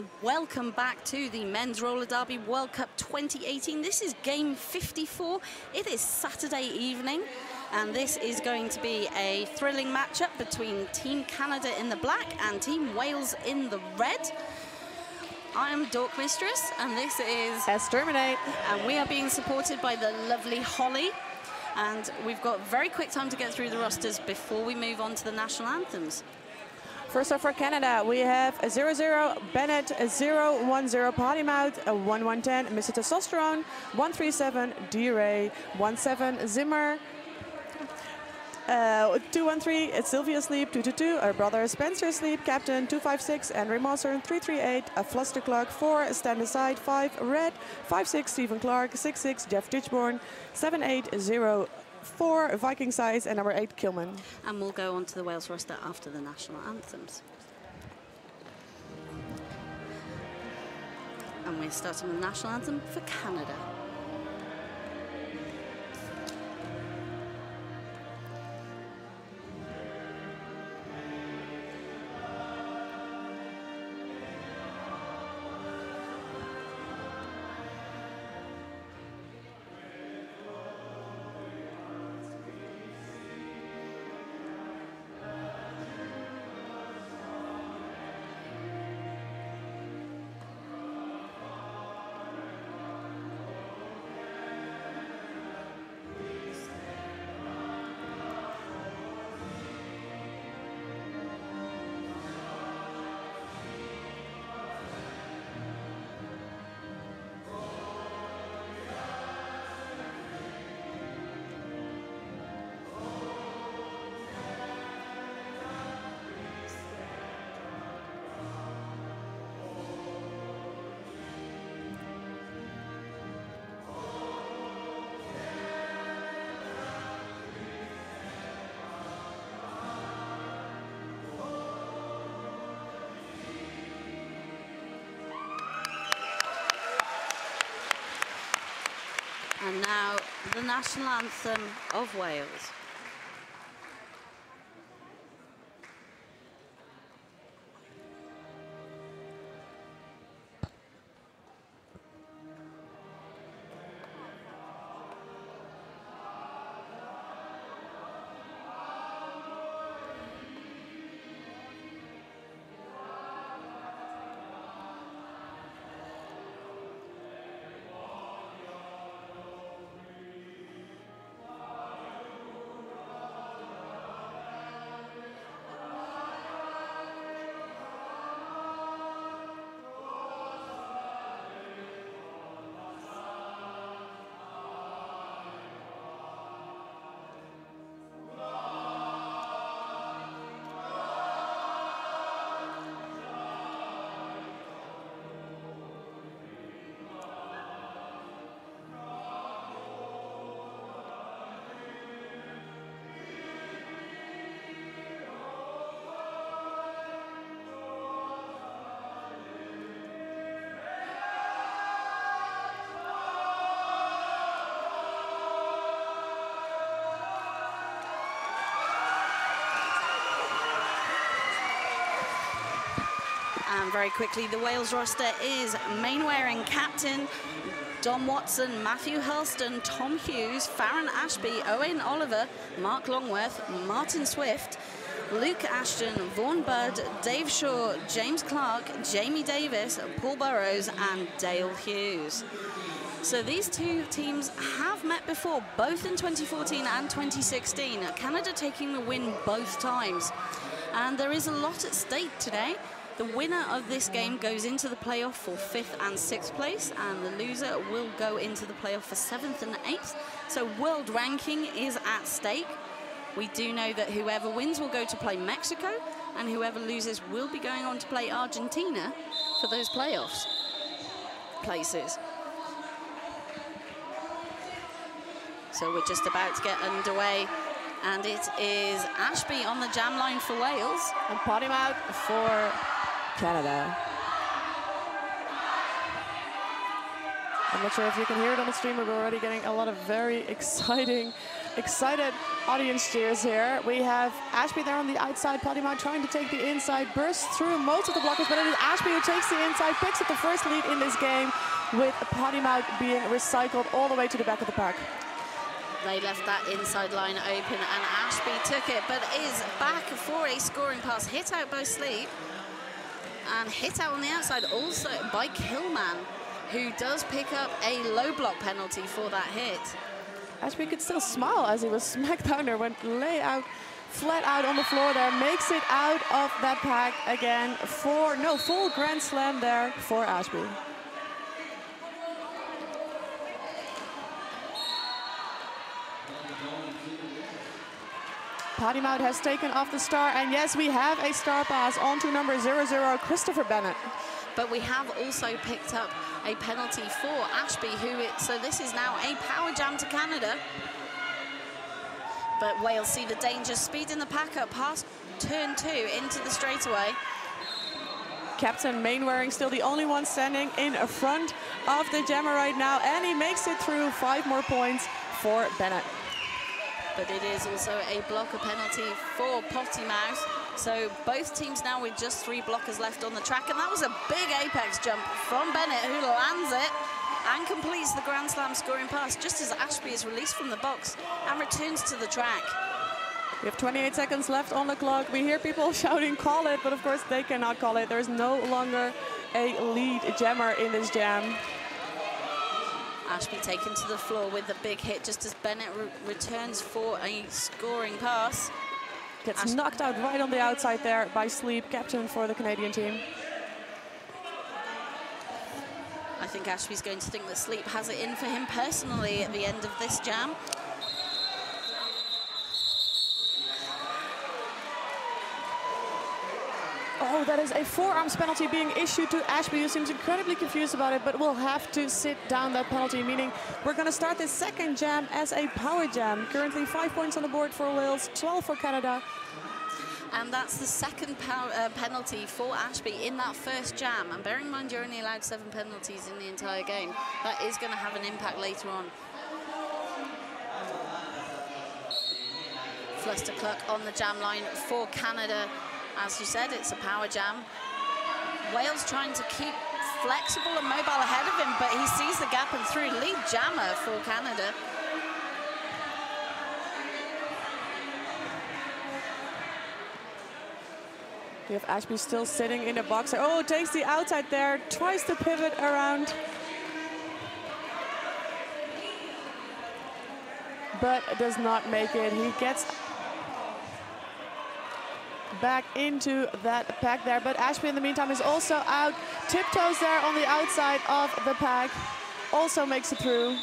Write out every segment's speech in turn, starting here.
and welcome back to the Men's Roller Derby World Cup 2018. This is game 54. It is Saturday evening, and this is going to be a thrilling matchup between Team Canada in the black and Team Wales in the red. I am Dork Mistress, and this is Exterminate. And we are being supported by the lovely Holly. And we've got very quick time to get through the rosters before we move on to the national anthems. First up for Canada, we have 0-0 Bennett, 0-1-0 Potty Mouth, 1-1-10 Mr. Testosterone, 1-3-7 D-Ray, 1-7 Zimmer, 2-1-3 Sylvia Sleep, 2-2-2 our brother Spencer Sleep, Captain 2-5-6 Henry Mosser, 3-3-8 Fluster Clock, 4 Stand Aside, 5 Red, 5-6 Stephen Clark, 6-6 Jeff Ditchborn, 7-8-0 4 Viking Size, and number 8 Kilman. And we'll go on to the Wales roster after the national anthems. And we're starting with the national anthem for Canada. And now the national anthem of Wales. And very quickly, the Wales roster is Mainwaring, Captain, Dom Watson, Matthew Hurlston, Tom Hughes, Farron Ashby, Owen Oliver, Mark Longworth, Martin Swift, Luke Ashton, Vaughan Budd, Dave Shaw, James Clark, Jamie Davis, Paul Burrows, and Dale Hughes. So these two teams have met before, both in 2014 and 2016. Canada taking the win both times. And there is a lot at stake today. The winner of this game goes into the playoff for 5th and 6th place, and the loser will go into the playoff for 7th and 8th. So world ranking is at stake. We do know that whoever wins will go to play Mexico, and whoever loses will be going on to play Argentina for those playoffs places. So we're just about to get underway, and it is Ashby on the jam line for Wales. And Potty Mouth for Canada. I'm not sure if you can hear it on the stream, but we're already getting a lot of very excited audience cheers here. We have Ashby there on the outside, Podimouth trying to take the inside, bursts through most of the blockers, but it is Ashby who takes the inside, picks up the first lead in this game, with Podimouth being recycled all the way to the back of the pack. They left that inside line open and Ashby took it, but is back for a scoring pass, hit out by Sleep, and hit out on the outside also by Killman, who does pick up a low block penalty for that hit. Ashby could still smile as he was smacked down there, went flat out on the floor there, makes it out of that pack again for, no, full grand slam there for Ashby. Podimouth has taken off the star, and yes, we have a star pass onto number 00, Christopher Bennett. But we have also picked up a penalty for Ashby, so this is now a power jam to Canada. But Wales see the danger, speed in the pack up past turn 2 into the straightaway. Captain Mainwaring still the only one standing in front of the jammer right now, and he makes it through. 5 more points for Bennett. But it is also a blocker penalty for Potty-Mouse. So both teams now with just 3 blockers left on the track. And that was a big apex jump from Bennett, who lands it and completes the Grand Slam scoring pass just as Ashby is released from the box and returns to the track. We have 28 seconds left on the clock. We hear people shouting, call it, but of course they cannot call it. There's no longer a lead jammer in this jam. Ashby taken to the floor with the big hit just as Bennett returns for a scoring pass. Gets knocked out right on the outside there by Sleep, captain for the Canadian team. I think Ashby's going to think that Sleep has it in for him personally at the end of this jam. Oh, that is a forearms penalty being issued to Ashby, who seems incredibly confused about it, but will have to sit down that penalty, meaning we're going to start this second jam as a power jam. Currently 5 points on the board for Wales, 12 for Canada. And that's the second penalty for Ashby in that first jam. And bearing in mind you're only allowed 7 penalties in the entire game, that is going to have an impact later on. Flustercluck on the jam line for Canada. As you said, it's a power jam. Wales trying to keep flexible and mobile ahead of him, but he sees the gap and through. Lead jammer for Canada. We have Ashby still sitting in the box. Oh, takes the outside there, tries to pivot around. But does not make it. He gets back into that pack there, but Ashby in the meantime is also out. Tiptoes there on the outside of the pack. Also makes it through.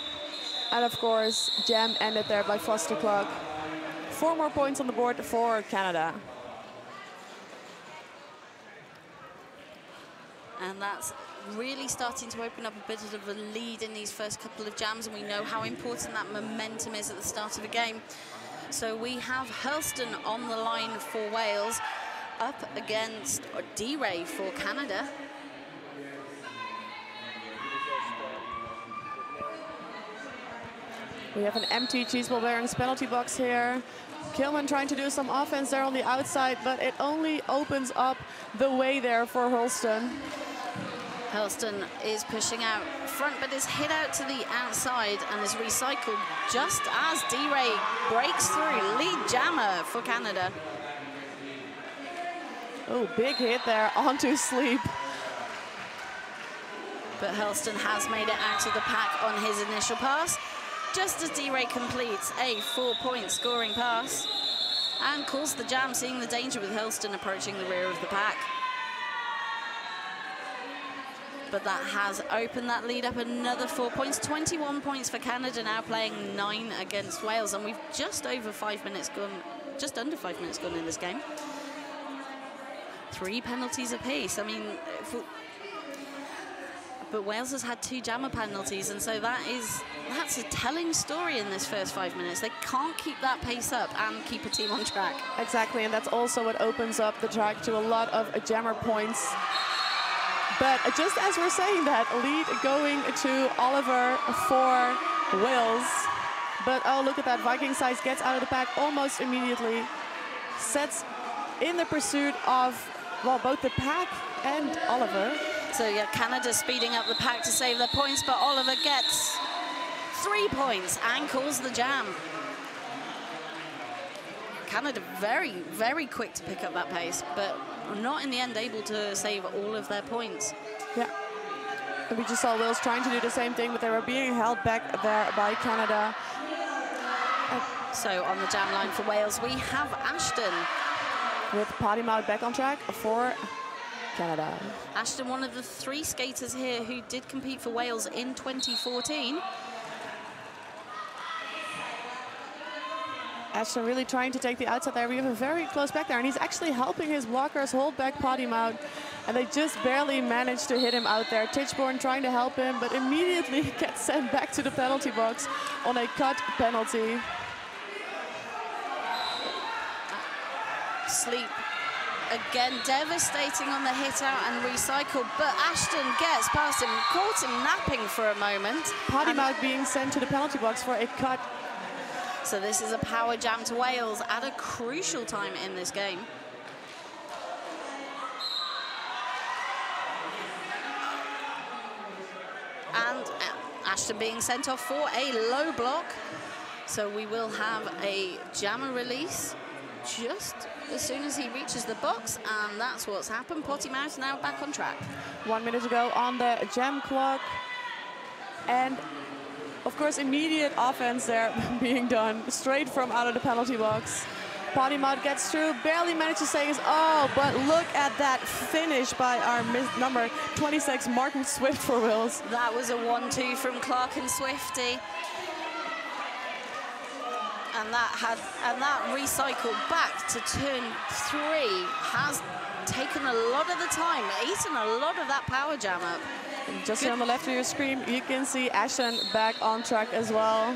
And of course, jam ended there by Flustercluck. 4 more points on the board for Canada. And that's really starting to open up a bit of a lead in these first couple of jams, and we know how important that momentum is at the start of a game. So we have Hurlston on the line for Wales, up against D-Ray for Canada. We have an empty cheese ball bearings penalty box here. Kilman trying to do some offense there on the outside, but it only opens up the way there for Hurlston. Hurlston is pushing out front, but is hit out to the outside and is recycled just as D-Ray breaks through. Lead jammer for Canada. Oh, big hit there onto Sleep. But Hurlston has made it out of the pack on his initial pass, just as D-Ray completes a 4-point scoring pass and calls the jam, seeing the danger with Hurlston approaching the rear of the pack. But that has opened that lead up another 4 points. 21 points for Canada now, playing 9 against Wales, and we've just over 5 minutes gone, just under 5 minutes gone in this game. 3 penalties apiece. I mean, but Wales has had 2 jammer penalties, and so that's a telling story in this first 5 minutes. They can't keep that pace up and keep a team on track. Exactly, and that's also what opens up the track to a lot of jammer points. But just as we're saying that, lead going to Oliver for Wales. But oh, look at that. Viking Size gets out of the pack almost immediately. Sets in the pursuit of, well, both the pack and Oliver. So yeah, Canada speeding up the pack to save their points, but Oliver gets 3 points and calls the jam. Canada very, very quick to pick up that pace, but not in the end able to save all of their points. Yeah. And we just saw Wales trying to do the same thing, but they were being held back there by Canada. So on the jam line for Wales, we have Ashton. With Podimouth back on track for Canada. Ashton, one of the 3 skaters here who did compete for Wales in 2014. Ashton really trying to take the outside there. We have a very close back there, and he's actually helping his blockers hold back Podimouth, and they just barely managed to hit him out there. Tichborne trying to help him, but immediately gets sent back to the penalty box on a cut penalty. Sleep again, devastating on the hit out and recycle, but Ashton gets past him, caught him napping for a moment. Podimouth being sent to the penalty box for a cut. So this is a power jam to Wales at a crucial time in this game. And Ashton being sent off for a low block. So we will have a jammer release just as soon as he reaches the box, and that's what's happened. Potty-Mouth now back on track. 1 minute to go on the jam clock. And of course, immediate offense there being done straight from out of the penalty box. Podimouth gets through, barely managed to say his, oh, but look at that finish by our number 26, Martin Swift for Wales. That was a 1-2 from Clark and Swifty. And that recycle back to turn 3 has taken a lot of the time, eaten a lot of that power jam up. And just here on the left of your screen, you can see Ashton back on track as well.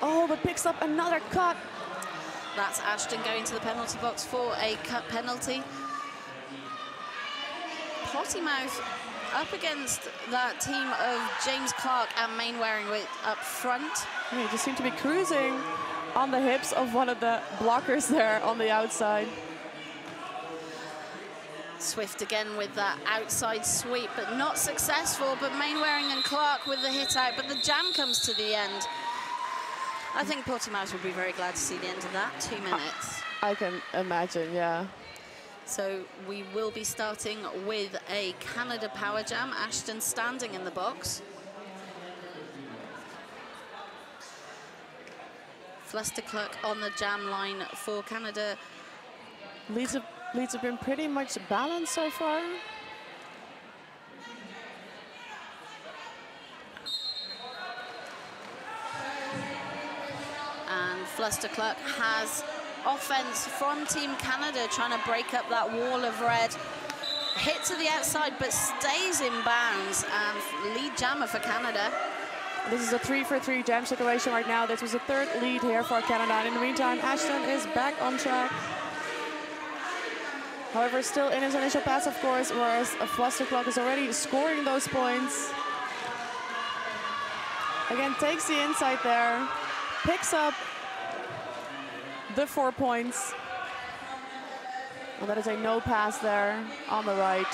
Oh, but picks up another cut. That's Ashton going to the penalty box for a cut penalty. Pottymouth up against that team of James Clark and Mainwaring up front. Yeah, just seem to be cruising on the hips of one of the blockers there on the outside. Swift again with that outside sweep, but not successful. But Mainwaring and Clark with the hit out, but the jam comes to the end. I think Portimouth will be very glad to see the end of that. 2 minutes. I can imagine, yeah. So we will be starting with a Canada power jam. Ashton standing in the box. Flustercluck on the jam line for Canada. Leads have been pretty much balanced so far. And Flustercluck has offense from Team Canada, trying to break up that wall of red. Hit to the outside, but stays in bounds, and lead jammer for Canada. This is a 3-for-3 jam situation right now. This was a third lead here for Canada. And in the meantime, Ashton is back on track. However, still in his initial pass, of course, whereas Flustercluck is already scoring those points. Again, takes the inside there, picks up the 4 points. And that is a no pass there on the right.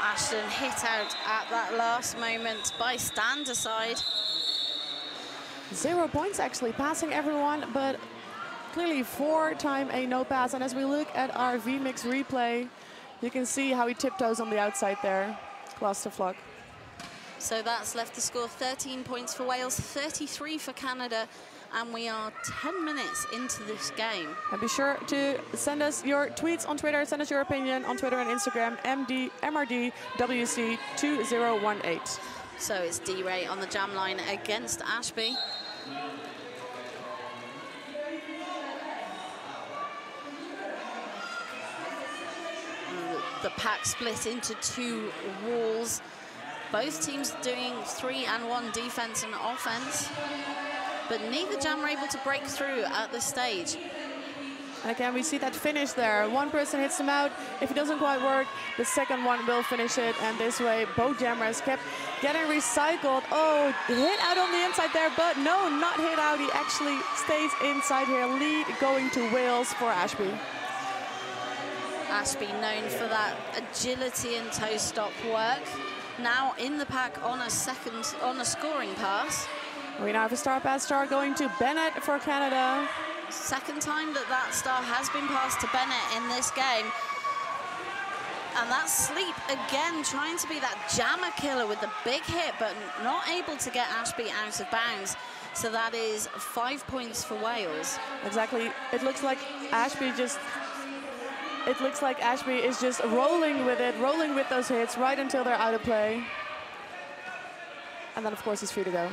Ashton hit out at that last moment by stand aside. 0 points actually, passing everyone, but clearly 4-time a no pass. And as we look at our VMix replay, you can see how he tiptoes on the outside there, Flustercluck. So that's left the score 13 points for Wales, 33 for Canada, and we are 10 minutes into this game. And be sure to send us your tweets on Twitter, send us your opinion on Twitter and Instagram, MRDWC 2018. So it's D-Ray on the jam line against Ashby. The pack split into 2 walls. Both teams doing 3-and-1 defense and offense, but neither jam are able to break through at this stage. And again, we see that finish there. One person hits him out. If it doesn't quite work, the second one will finish it. And this way, both jammers kept getting recycled. Oh, hit out on the inside there, but no, not hit out. He actually stays inside here. Lead going to Wales for Ashby. Ashby known for that agility and toe stop work. Now in the pack on a scoring pass. We now have a star pass star going to Bennett for Canada. Second time that star has been passed to Bennett in this game. And that's Sleep again trying to be that jammer killer with the big hit, but not able to get Ashby out of bounds. So that is 5 points for Wales. Exactly. It looks like Ashby is just rolling with it, rolling with those hits right until they're out of play. And then of course he's free to go.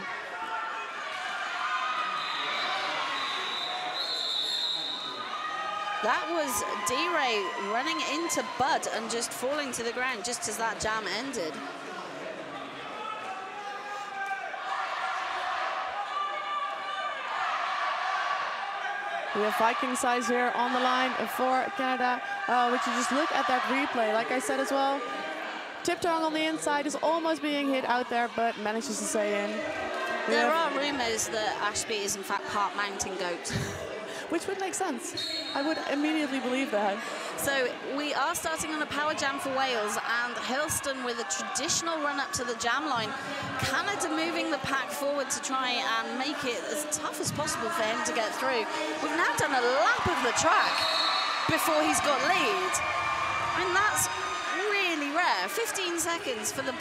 That was D-Ray running into Bud and just falling to the ground just as that jam ended. We have Viking size here on the line for Canada. Would you just look at that replay? Like I said as well, tiptoeing on the inside is almost being hit out there, but manages to stay in. There are rumours that Ashby is in fact part mountain goat. Which would make sense. I would immediately believe that. So we are starting on a power jam for Wales, and Hurlston with a traditional run up to the jam line. Canada moving the pack forward to try and make it as tough as possible for him to get through. We've now done a lap of the track before he's got lead. I mean, that's really rare. 15 seconds for the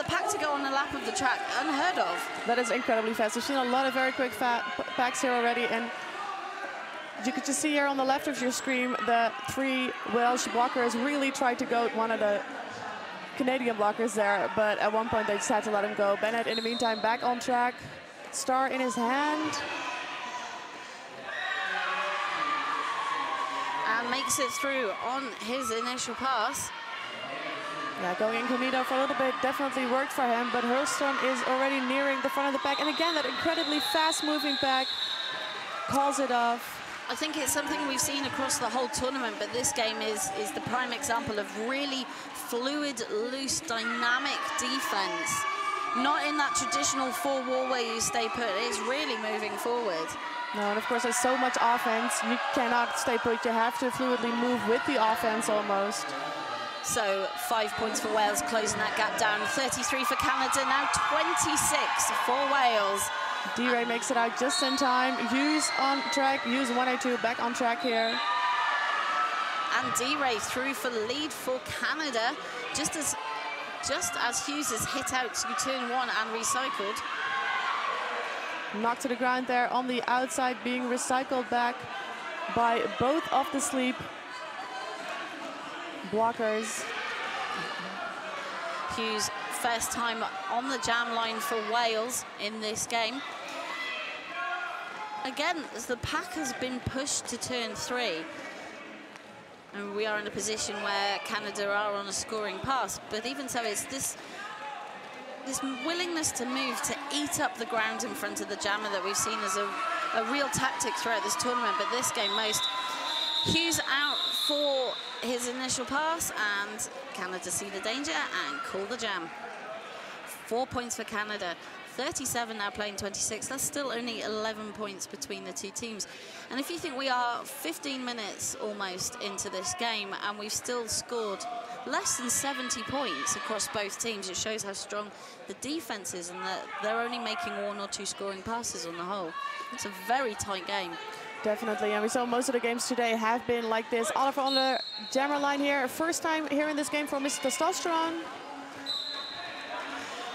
pack to go on a lap of the track, unheard of. That is incredibly fast. We've seen a lot of very quick packs here already, and you could just see here on the left of your screen, the 3 Welsh blockers really tried to go one of the Canadian blockers there, but at one point they just had to let him go. Bennett, in the meantime, back on track. Star in his hand. And makes it through on his initial pass. Yeah, going incognito for a little bit definitely worked for him, but Hurlston is already nearing the front of the pack. And again, that incredibly fast-moving pack calls it off. I think it's something we've seen across the whole tournament, but this game is the prime example of really fluid, loose, dynamic defense. Not in that traditional 4-wall where you stay put. It's really moving forward. No, and of course there's so much offense. You cannot stay put. You have to fluidly move with the offense almost. So 5 points for Wales, closing that gap down. 33 for Canada, now 26 for Wales. D-Ray makes it out just in time. Hughes on track. Hughes 182 back on track here. And D-Ray through for lead for Canada, just as Hughes is hit out to turn 1 and recycled. Knocked to the ground there on the outside, being recycled back by both of the Sleep blockers. Hughes, first time on the jam line for Wales in this game. Again, as the pack has been pushed to turn 3, and we are in a position where Canada are on a scoring pass, but even so, it's this willingness to move, to eat up the ground in front of the jammer that we've seen as a real tactic throughout this tournament, but this game most. Hughes out for his initial pass, and Canada see the danger and call the jam. 4 points for Canada. 37 now playing 26. That's still only 11 points between the two teams. And if you think we are 15 minutes almost into this game and we've still scored less than 70 points across both teams, it shows how strong the defense is and that they're only making 1 or 2 scoring passes on the whole. It's a very tight game. Definitely, and we saw most of the games today have been like this. Oliver on the jammer line here. First time here in this game for Mr. Testosterone.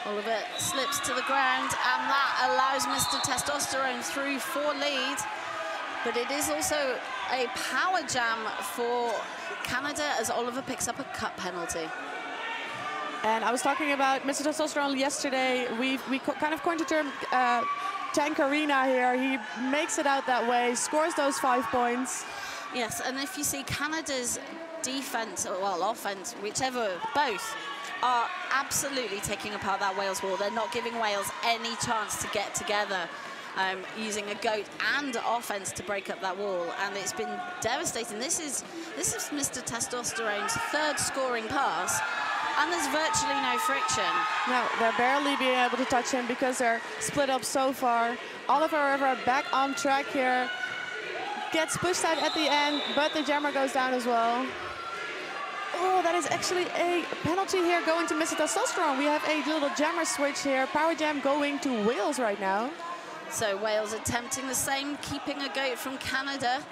Oliver slips to the ground, and that allows Mr. Testosterone through for lead. But it is also a power jam for Canada as Oliver picks up a cut penalty. And I was talking about Mr. Testosterone yesterday. We kind of coined the term Tank Arena here. He makes it out that way, scores those 5 points. Yes, and if you see Canada's defense, or well, offense, whichever, both, are absolutely taking apart that Wales wall. They're not giving Wales any chance to get together. using a goat and offense to break up that wall, and it's been devastating. This is Mr. Testosterone's third scoring pass, and there's virtually no friction. No, they're barely being able to touch him because they're split up so far. Oliver River back on track here. Gets pushed out at the end, but the jammer goes down as well. Oh, that is actually a penalty here going to Mr. Testosterone. We have a little jammer switch here. Power jam going to Wales right now. So Wales attempting the same, keeping a goat from Canada,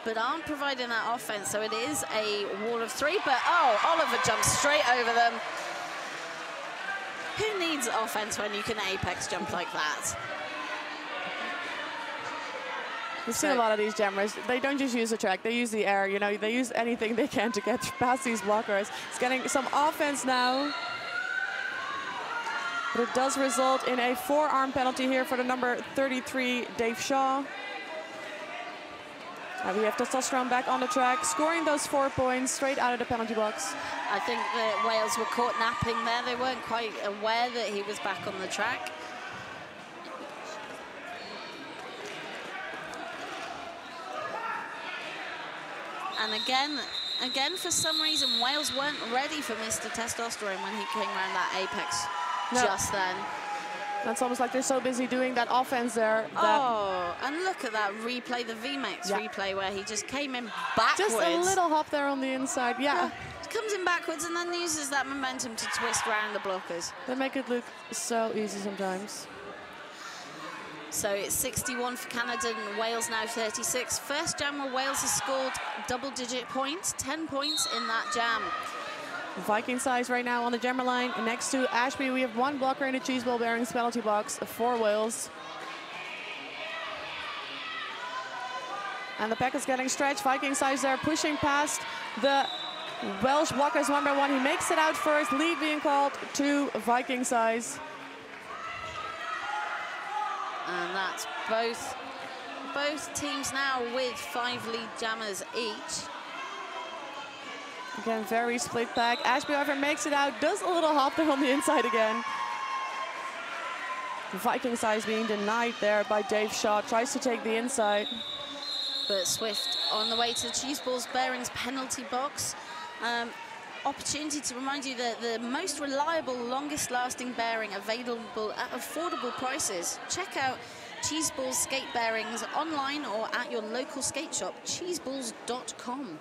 but aren't providing that offense. So it is a wall of three, but oh, Oliver jumps straight over them. Who needs offense when you can apex jump like that? We've seen a lot of these jammers. They don't just use the track, they use the air. You know, they use anything they can to get past these blockers. It's getting some offense now. But it does result in a forearm penalty here for the number 33, Dave Shaw. And we have Testosterone back on the track, scoring those 4 points straight out of the penalty box. I think that Wales were caught napping there. They weren't quite aware that he was back on the track. And again, for some reason, Wales weren't ready for Mr. Testosterone when he came around that apex just then. That's almost like they're so busy doing that offense there. Oh, and look at that replay, the VMAX replay, where he just came in backwards. Just a little hop there on the inside, Comes in backwards and then uses that momentum to twist around the blockers. They make it look so easy sometimes. So it's 61 for Canada and Wales now 36. First jam where Wales has scored double-digit points, 10 points in that jam. Viking size right now on the jammer line. And next to Ashby, we have one blocker in the cheese ball bearings penalty box for Wales. And the pack is getting stretched. Viking size there pushing past the Welsh blockers one by one. He makes it out first. Lead being called to Viking size. And that's both teams now with 5 lead jammers each. Again, very split pack. Ashby, however, makes it out, does a little hop there on the inside again. Viking size being denied there by Dave Shaw. Tries to take the inside. But Swift on the way to the cheese balls bearings penalty box. Opportunity to remind you that the most reliable, longest lasting bearing available at affordable prices. Check out Cheese Balls skate bearings online or at your local skate shop, cheeseballs.com.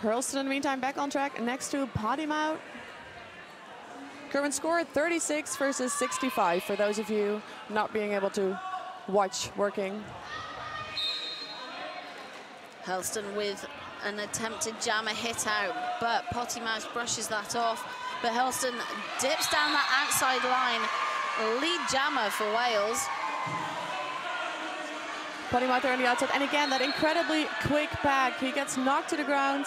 Hurlston in the meantime back on track next to Podimouth. Current score 36 versus 65 for those of you not being able to watch working. Hurlston with an attempted jammer hit out, but Pottymouse brushes that off. But Hurlston dips down that outside line. Lead jammer for Wales. Pottymouse there on the outside. And again, that incredibly quick pack. He gets knocked to the ground.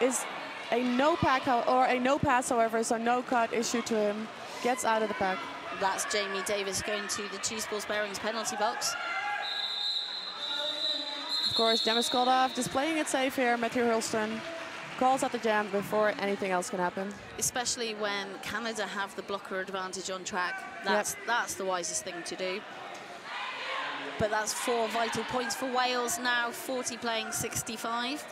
Is a no pack or a no pass, however, so no cut issued to him. Gets out of the pack. That's Jamie Davis going to the Cheese Balls bearings penalty box. Of course, jam is called off, just playing it safe here. Matthew Hurlston calls out the jam before anything else can happen. Especially when Canada have the blocker advantage on track. That's the wisest thing to do. But that's 4 vital points for Wales now, 40 playing 65.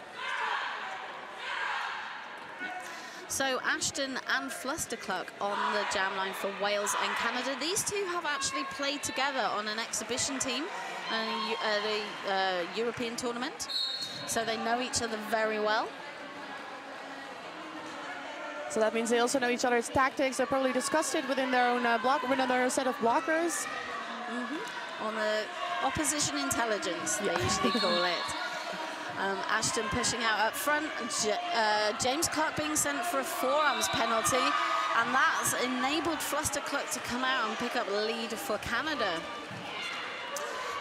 So Ashton and Flustercluck on the jam line for Wales and Canada. These two have actually played together on an exhibition team, the European tournament. So they know each other very well. So that means they also know each other's tactics. They probably discussed it within their own within their set of blockers. On the opposition intelligence, they usually call it. Ashton pushing out up front. James Clark being sent for a forearms penalty, and that's enabled Flustercluck to come out and pick up lead for Canada.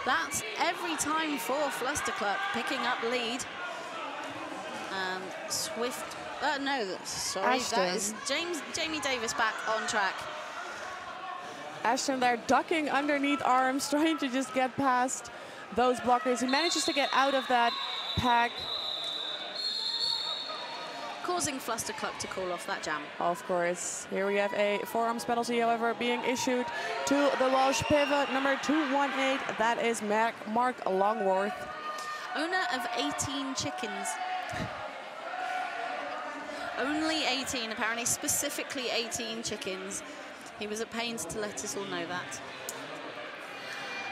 That's every time for Flustercluck picking up lead. Swift. No, sorry, Ashton. that is Jamie Davis back on track. Ashton there ducking underneath arms, trying to just get past those blockers. He manages to get out of that pack. causing Flustercluck to call off that jam. Of course. Here we have a forearms penalty, however, being issued to the Welsh pivot, number 218. That is Mark Longworth. Owner of 18 chickens. Only 18, apparently, specifically 18 chickens. He was at pains to let us all know that.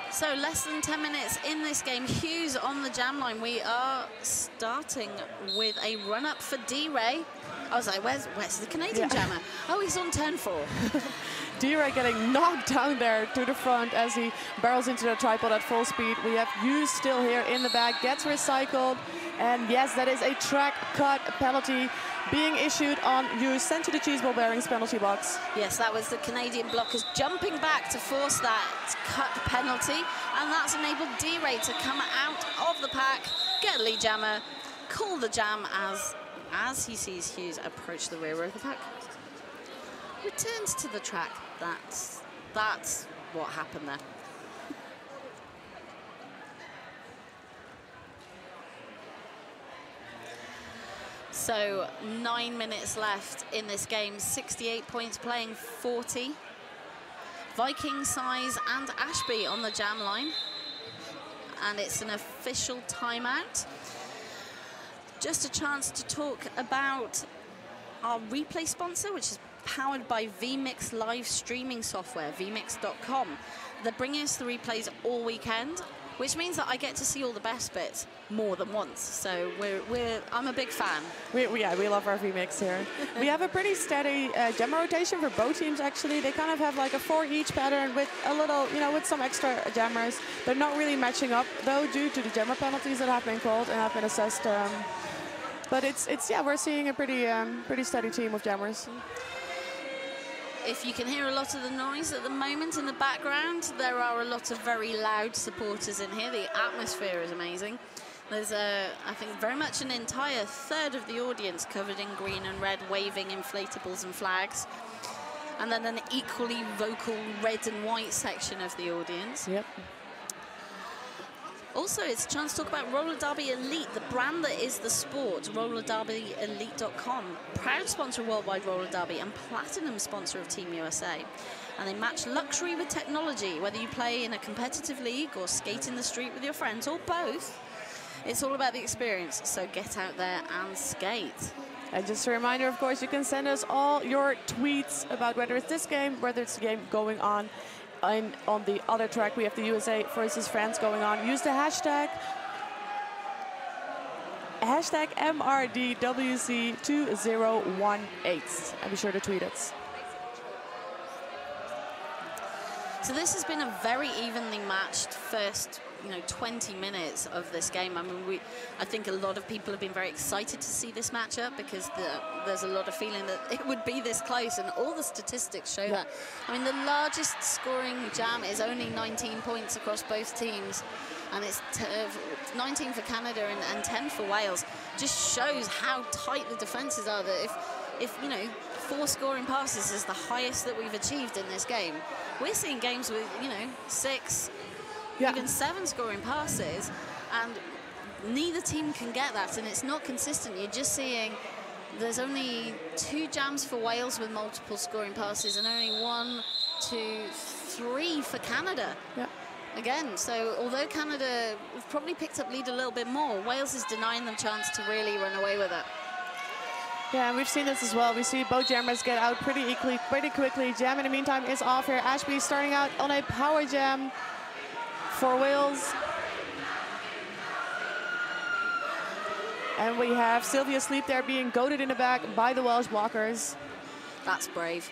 So less than 10 minutes in this game. Hughes on the jam line. We are starting with a run-up for D-Ray. I was like, where's the Canadian jammer? Oh, he's on turn 4. D-Ray getting knocked down there to the front as he barrels into the tripod at full speed. We have Hughes still here in the back, gets recycled. And yes, that is a track cut penalty being issued on Hughes, sent to the cheese ball bearings penalty box. Yes, that was the Canadian blockers jumping back to force that cut penalty, and that's enabled D-Ray to come out of the pack, get a lead jammer, call the jam as he sees Hughes approach the rear of the pack. Returns to the track. That's what happened there. So 9 minutes left in this game, 68 points, playing 40. Viking, Size and Ashby on the jam line. And it's an official timeout. Just a chance to talk about our replay sponsor, which is powered by vMix live streaming software, vmix.com. They're bringing us the replays all weekend, which means that I get to see all the best bits more than once. So I'm a big fan. We love our vMix here. We have a pretty steady jammer rotation for both teams, actually. They kind of have like a 4 each pattern with a little, with some extra jammers. They're not really matching up, though, due to the jammer penalties that have been called and have been assessed. But we're seeing a pretty steady team of jammers. If you can hear a lot of the noise at the moment in the background, there are a lot of very loud supporters in here. The atmosphere is amazing. There's, I think, very much an entire third of the audience covered in green and red, waving inflatables and flags. And then an equally vocal red and white section of the audience. Yep. Also, it's a chance to talk about Roller Derby Elite, the brand that is the sport, rollerderbyelite.com. Proud sponsor of Worldwide Roller Derby and platinum sponsor of Team USA. And they match luxury with technology, whether you play in a competitive league or skate in the street with your friends or both. It's all about the experience, so get out there and skate. And just a reminder, of course, you can send us all your tweets about whether it's this game, whether it's the game going on. And on the other track, we have the USA versus France going on. Use the hashtag MRDWC2018 and be sure to tweet us. So this has been a very evenly matched first 20 minutes of this game. I mean, I think a lot of people have been very excited to see this matchup because there's a lot of feeling that it would be this close, and all the statistics show that. I mean, the largest scoring jam is only 19 points across both teams, and it's 19 for Canada and 10 for Wales. Just shows how tight the defenses are, that if 4 scoring passes is the highest that we've achieved in this game, we're seeing games with 6, even 7 scoring passes, and neither team can get that, and it's not consistent. You're just seeing there's only 2 jams for Wales with multiple scoring passes and only 1, 2, 3 for Canada. Yeah. Again, so although Canada have probably picked up lead a little bit more, Wales is denying them chance to really run away with it. Yeah, and we've seen this as well. We see both jammers get out pretty quickly. Jam in the meantime is off here. Ashby starting out on a power jam for Wales. And we have Sylvia Sleep there being goaded in the back by the Welsh blockers. That's brave.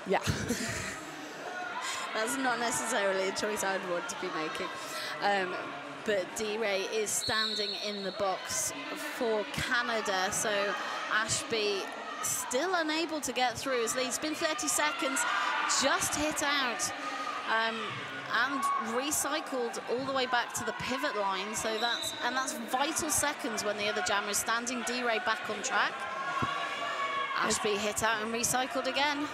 Yeah. That's not necessarily a choice I would want to be making. But D-Ray is standing in the box for Canada. So Ashby still unable to get through his lead. It's been 30 seconds, just hit out. And recycled all the way back to the pivot line. So that's vital seconds when the other jammer is standing. D-Ray back on track. Ashby hit out and recycled again.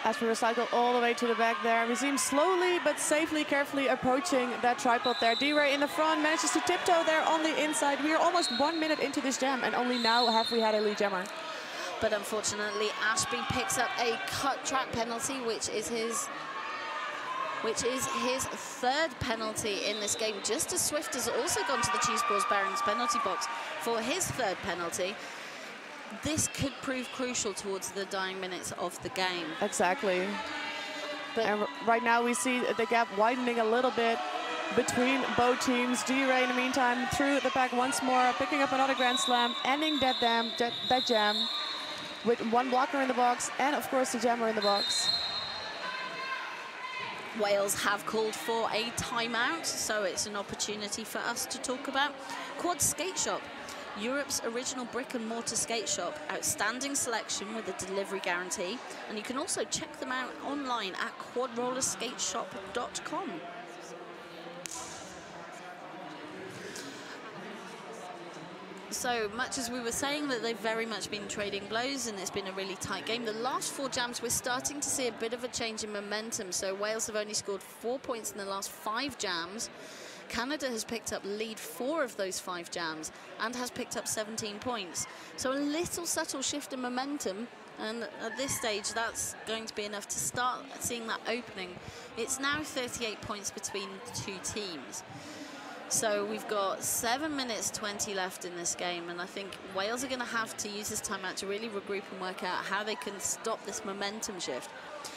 As we recycle all the way to the back there, we see him slowly but safely, carefully approaching that tripod there. D-Ray in the front manages to tiptoe there on the inside. We are almost 1 minute into this jam, and only now have we had a lead jammer. But unfortunately, Ashby picks up a cut track penalty, which is his third penalty in this game. Just as Swift has also gone to the Cheese Balls Bearings penalty box for his third penalty. This could prove crucial towards the dying minutes of the game. Exactly. And right now we see the gap widening a little bit between both teams. D-Ray in the meantime through the pack once more, picking up another Grand Slam, ending that jam with one blocker in the box and of course the jammer in the box. Wales have called for a timeout, so it's an opportunity for us to talk about Quad Skate Shop. Europe's original brick and mortar skate shop, outstanding selection with a delivery guarantee, and you can also check them out online at quadrollerskateshop.com. So much as we were saying that they've very much been trading blows and it's been a really tight game, the last 4 jams we're starting to see a bit of a change in momentum. So Wales have only scored 4 points in the last 5 jams. Canada has picked up lead 4 of those 5 jams and has picked up 17 points. So a little subtle shift in momentum, and at this stage that's going to be enough to start seeing that opening. It's now 38 points between the 2 teams. So we've got 7 minutes 20 left in this game, and I think Wales are going to have to use this timeout to really regroup and work out how they can stop this momentum shift.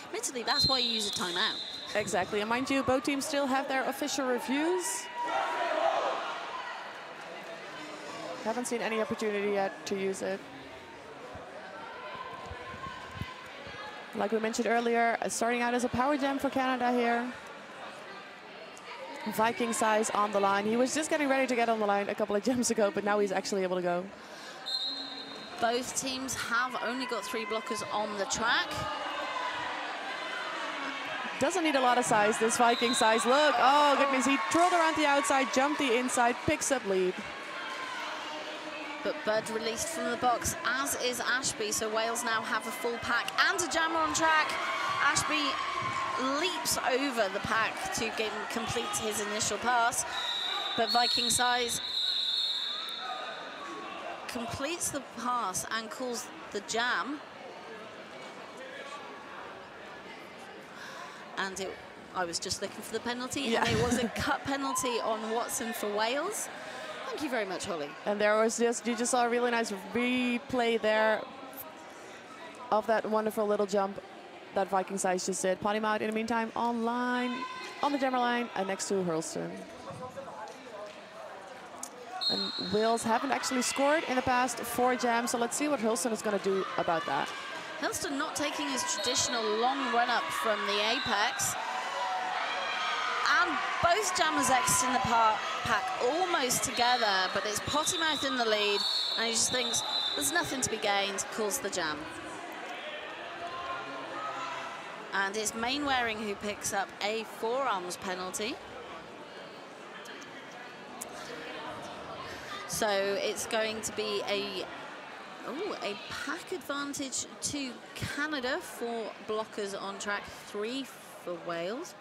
Admittedly, that's why you use a timeout. Exactly, and mind you, both teams still have their official reviews. Haven't seen any opportunity yet to use it. Like we mentioned earlier, starting out as a power jam for Canada here. Viking size on the line. He was just getting ready to get on the line a couple of jams ago, but now he's actually able to go. Both teams have only got 3 blockers on the track. Doesn't need a lot of size, this Viking size. Look, oh goodness, he twirled around the outside, jumped the inside, picks up lead. But Bud released from the box, as is Ashby, so Wales now have a full pack and a jammer on track. Ashby leaps over the pack to complete his initial pass, but Viking size completes the pass and calls the jam. And I was just looking for the penalty, and it was a cut penalty on Watson for Wales. Thank you very much, Holly. And there was you just saw a really nice replay there of that wonderful little jump that Viking size just did. Pot him out in the meantime online, on the jammer line, and next to Hurlston. And Wales haven't actually scored in the past 4 jams, so let's see what Hurlston is going to do about that. Hurlston not taking his traditional long run-up from the apex. And both jammers exiting the pack almost together, but it's Pottymouth in the lead, and he just thinks there's nothing to be gained, calls the jam. And it's Mainwaring who picks up a forearms penalty. So it's going to be a pack advantage to Canada for blockers on track, 3 for Wales.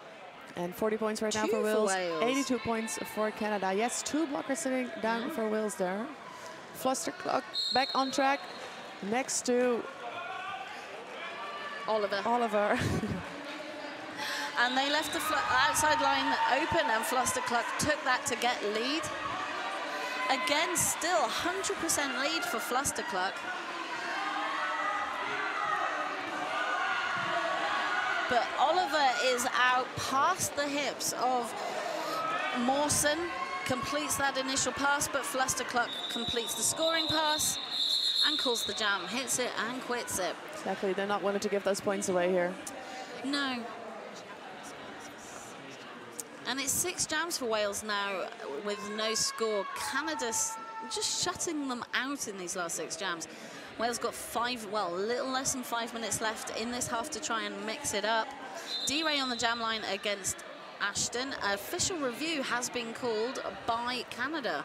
And 40 points right now for Wales. 82 points for Canada. Yes, 2 blockers sitting down for Wales there. Fluster clock back on track next to Oliver. And they left the outside line open, and Flustercluck took that to get lead. Again, still 100% lead for Flustercluck. But Oliver is out past the hips of Mawson, completes that initial pass, but Flustercluck completes the scoring pass and calls the jam, hits it and quits it. Exactly, they're not wanting to give those points away here. No. And it's 6 jams for Wales now with no score. Canada's just shutting them out in these last 6 jams. Wales got a little less than 5 minutes left in this half to try and mix it up. D-Ray on the jam line against Ashton. Official review has been called by Canada.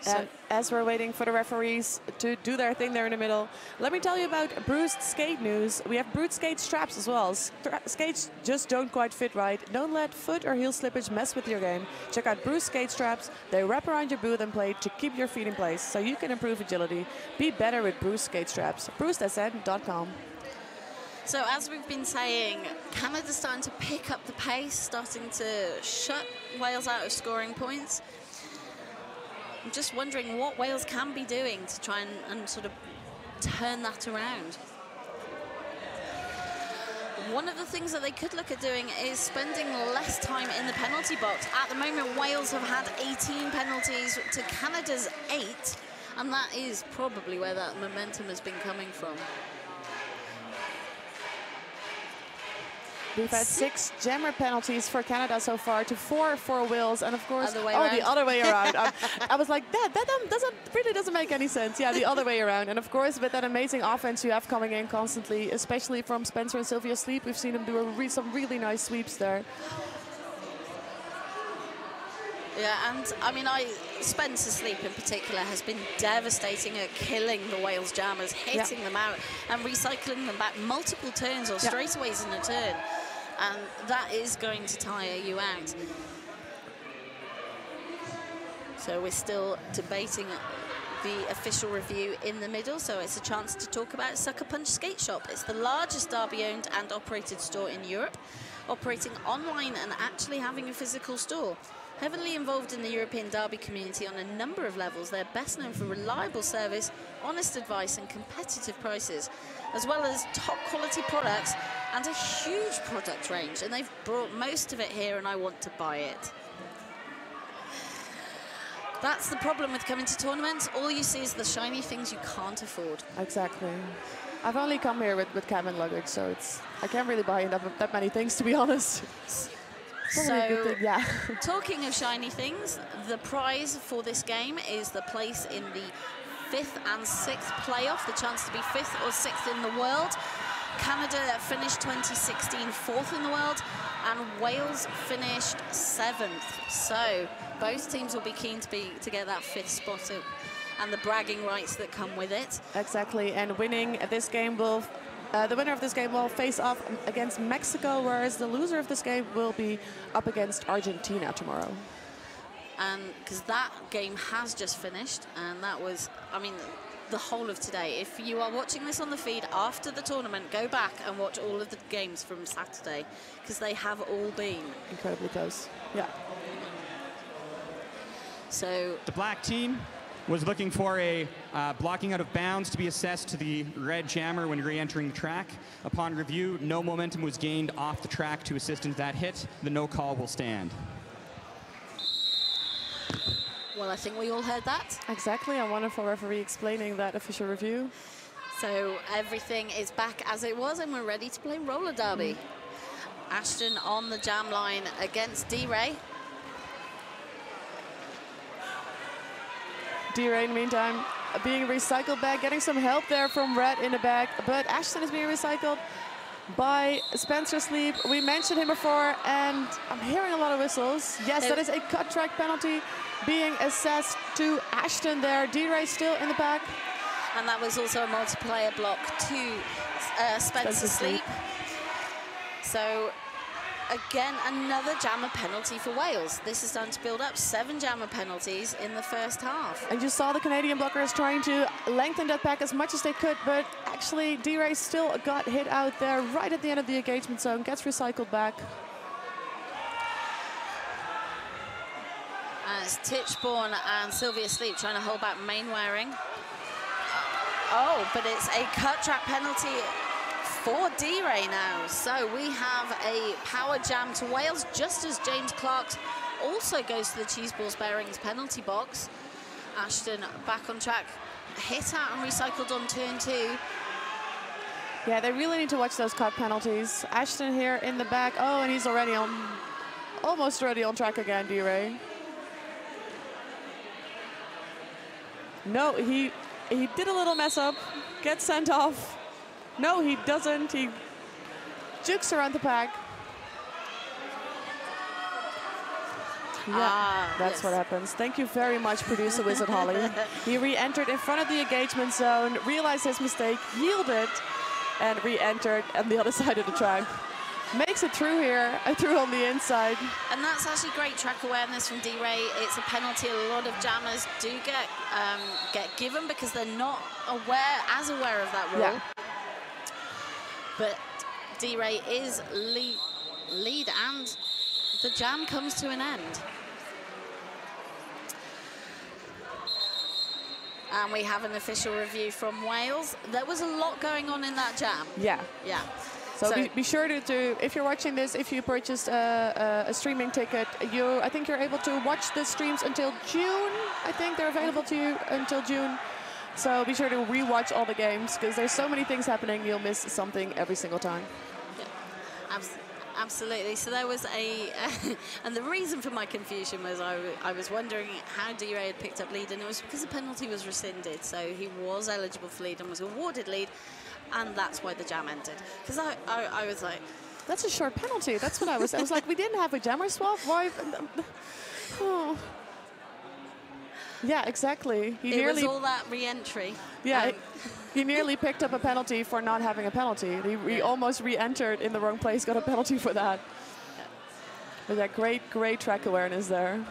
And as we're waiting for the referees to do their thing there in the middle, let me tell you about bruised skate news. We have bruised skate straps as well. Skates just don't quite fit right. Don't let foot or heel slippage mess with your game. Check out bruised skate straps. They wrap around your boot and plate to keep your feet in place so you can improve agility. Be better with bruised skate straps. bruisedsn.com. So as we've been saying, Canada's starting to pick up the pace, starting to shut Wales out of scoring points. I'm just wondering what Wales can be doing to try and sort of turn that around. One of the things that they could look at doing is spending less time in the penalty box. At the moment, Wales have had 18 penalties to Canada's 8, and that is probably where that momentum has been coming from. We've had 6 jammer penalties for Canada so far to 4 for Wales, and of course, the other way around. I was like, that really doesn't make any sense. Yeah, the other way around. And of course, with that amazing offense you have coming in constantly, especially from Spencer and Sylvia Sleep, we've seen them do some really nice sweeps there. Yeah, and I mean, Spencer Sleep in particular has been devastating at killing the Wales jammers, hitting them out and recycling them back multiple turns or straightaways in a turn. And that is going to tire you out. So we're still debating the official review in the middle, so it's a chance to talk about Sucker Punch Skate Shop. It's the largest Derby-owned and operated store in Europe, operating online and actually having a physical store. Heavily involved in the European derby community on a number of levels, they're best known for reliable service, honest advice and competitive prices, as well as top quality products and a huge product range. And they've brought most of it here and I want to buy it. That's the problem with coming to tournaments. All you see is the shiny things you can't afford. Exactly. I've only come here with cabin luggage, so I can't really buy that many things, to be honest. So, talking of shiny things, the prize for this game is the place in the 5th and 6th playoff, the chance to be 5th or 6th in the world. Canada finished 2016 4th in the world, and Wales finished 7th. So both teams will be keen to get that 5th spot and the bragging rights that come with it. Exactly, and winning this game will. The winner of this game will face off against Mexico, whereas the loser of this game will be up against Argentina tomorrow. And because that game has just finished, and that was, I mean, the whole of today. If you are watching this on the feed after the tournament, go back and watch all of the games from Saturday, because they have all been incredibly close. Yeah. So the black team was looking for a blocking out of bounds to be assessed to the red jammer when re-entering the track. Upon review, no momentum was gained off the track to assist in that hit. The no call will stand. Well, I think we all heard that. Exactly, a wonderful referee explaining that official review. So everything is back as it was and we're ready to play roller derby. Ashton on the jam line against D-Ray. D-Ray, in the meantime, being recycled back, getting some help there from Red in the back, but Ashton is being recycled by Spencer Sleep. We mentioned him before, and I'm hearing a lot of whistles. Yes, that is a cut track penalty being assessed to Ashton there. D-Ray still in the back. And that was also a multiplayer block to Spencer Sleep. So, again, another jammer penalty for Wales. This is starting to build up 7 jammer penalties in the first half. And you saw the Canadian blockers trying to lengthen that pack as much as they could, but actually D-Ray still got hit out there right at the end of the engagement zone, gets recycled back. As Titchborn and Sylvia Sleep trying to hold back Mainwaring. Oh, but it's a cut track penalty for D-Ray now. So we have a power jam to Wales, just as James Clark also goes to the cheese balls bearings penalty box. Ashton back on track, hit out and recycled on turn 2. Yeah, they really need to watch those cut penalties. Ashton here in the back. Oh, and he's already almost already on track again, D-Ray. No, he did a little mess up, gets sent off. No, he doesn't. He jukes around the pack. Yeah, that's what happens. Thank you very much, producer Wizard Holly. He re-entered in front of the engagement zone, realized his mistake, yielded, and re-entered on the other side of the track. Makes it through here, through on the inside. And that's actually great track awareness from D-Ray. It's a penalty a lot of jammers do get given because they're not as aware of that rule. Yeah. But D-Ray is lead and the jam comes to an end. And we have an official review from Wales. There was a lot going on in that jam. Yeah. Yeah. So be sure to, if you're watching this, if you purchased a streaming ticket, I think you're able to watch the streams until June. I think they're available to you until June. So be sure to rewatch all the games because there's so many things happening, you'll miss something every single time. Yeah. Absolutely. So there was and the reason for my confusion was I was wondering how D-Ray had picked up lead, and it was because the penalty was rescinded. So he was eligible for lead and was awarded lead, and that's why the jam ended. Because I was like, that's a short penalty. That's what I was like, we didn't have a jammer swap. Why? Oh. Yeah, exactly. It was all that re-entry. Yeah. He nearly picked up a penalty for not having a penalty. He almost re-entered in the wrong place, got a penalty for that. But yeah, great track awareness there.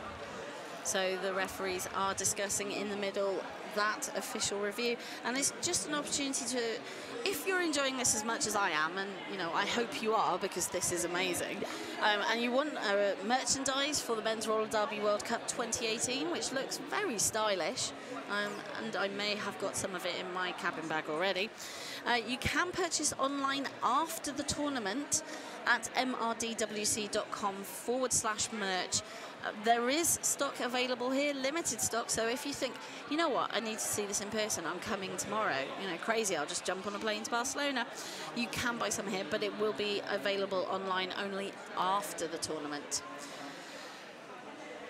So the referees are discussing in the middle that official review, and it's just an opportunity to, if you're enjoying this as much as I am, and you know I hope you are because this is amazing, and you want merchandise for the Men's Roller Derby World Cup 2018, which looks very stylish, and I may have got some of it in my cabin bag already. You can purchase online after the tournament at mrdwc.com/merch. There is stock available here, limited stock, so if you think, you know what, I need to see this in person, I'm coming tomorrow, you know, crazy, I'll just jump on a plane to Barcelona, you can buy some here, but it will be available online only after the tournament.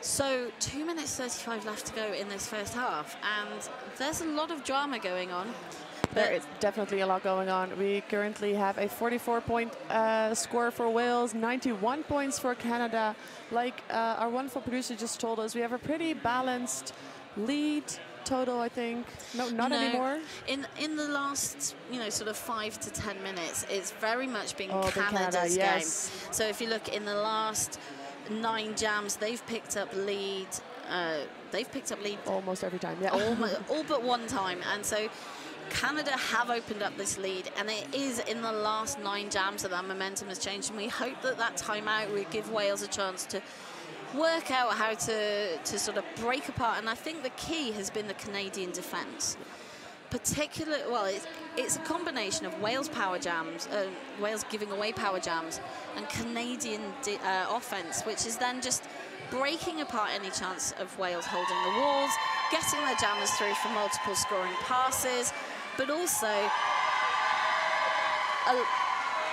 So 2 minutes 35 left to go in this first half, and there's a lot of drama going on. There is definitely a lot going on. We currently have a 44-point score for Wales, 91 points for Canada. Like our wonderful producer just told us, we have a pretty balanced lead total, I think. No, not anymore. In the last, you know, sort of 5 to 10 minutes, it's very much been Canada's Canada, game. So if you look in the last 9 jams, they've picked up lead. Almost every time, yeah. all but one time, and so Canada have opened up this lead, and it is in the last 9 jams that momentum has changed, and we hope that that timeout will give Wales a chance to work out how to sort of break apart. And I think the key has been the Canadian defence. It's a combination of Wales power jams, Wales giving away power jams, and Canadian offence, which is then just breaking apart any chance of Wales holding the walls, getting their jammers through for multiple scoring passes, but also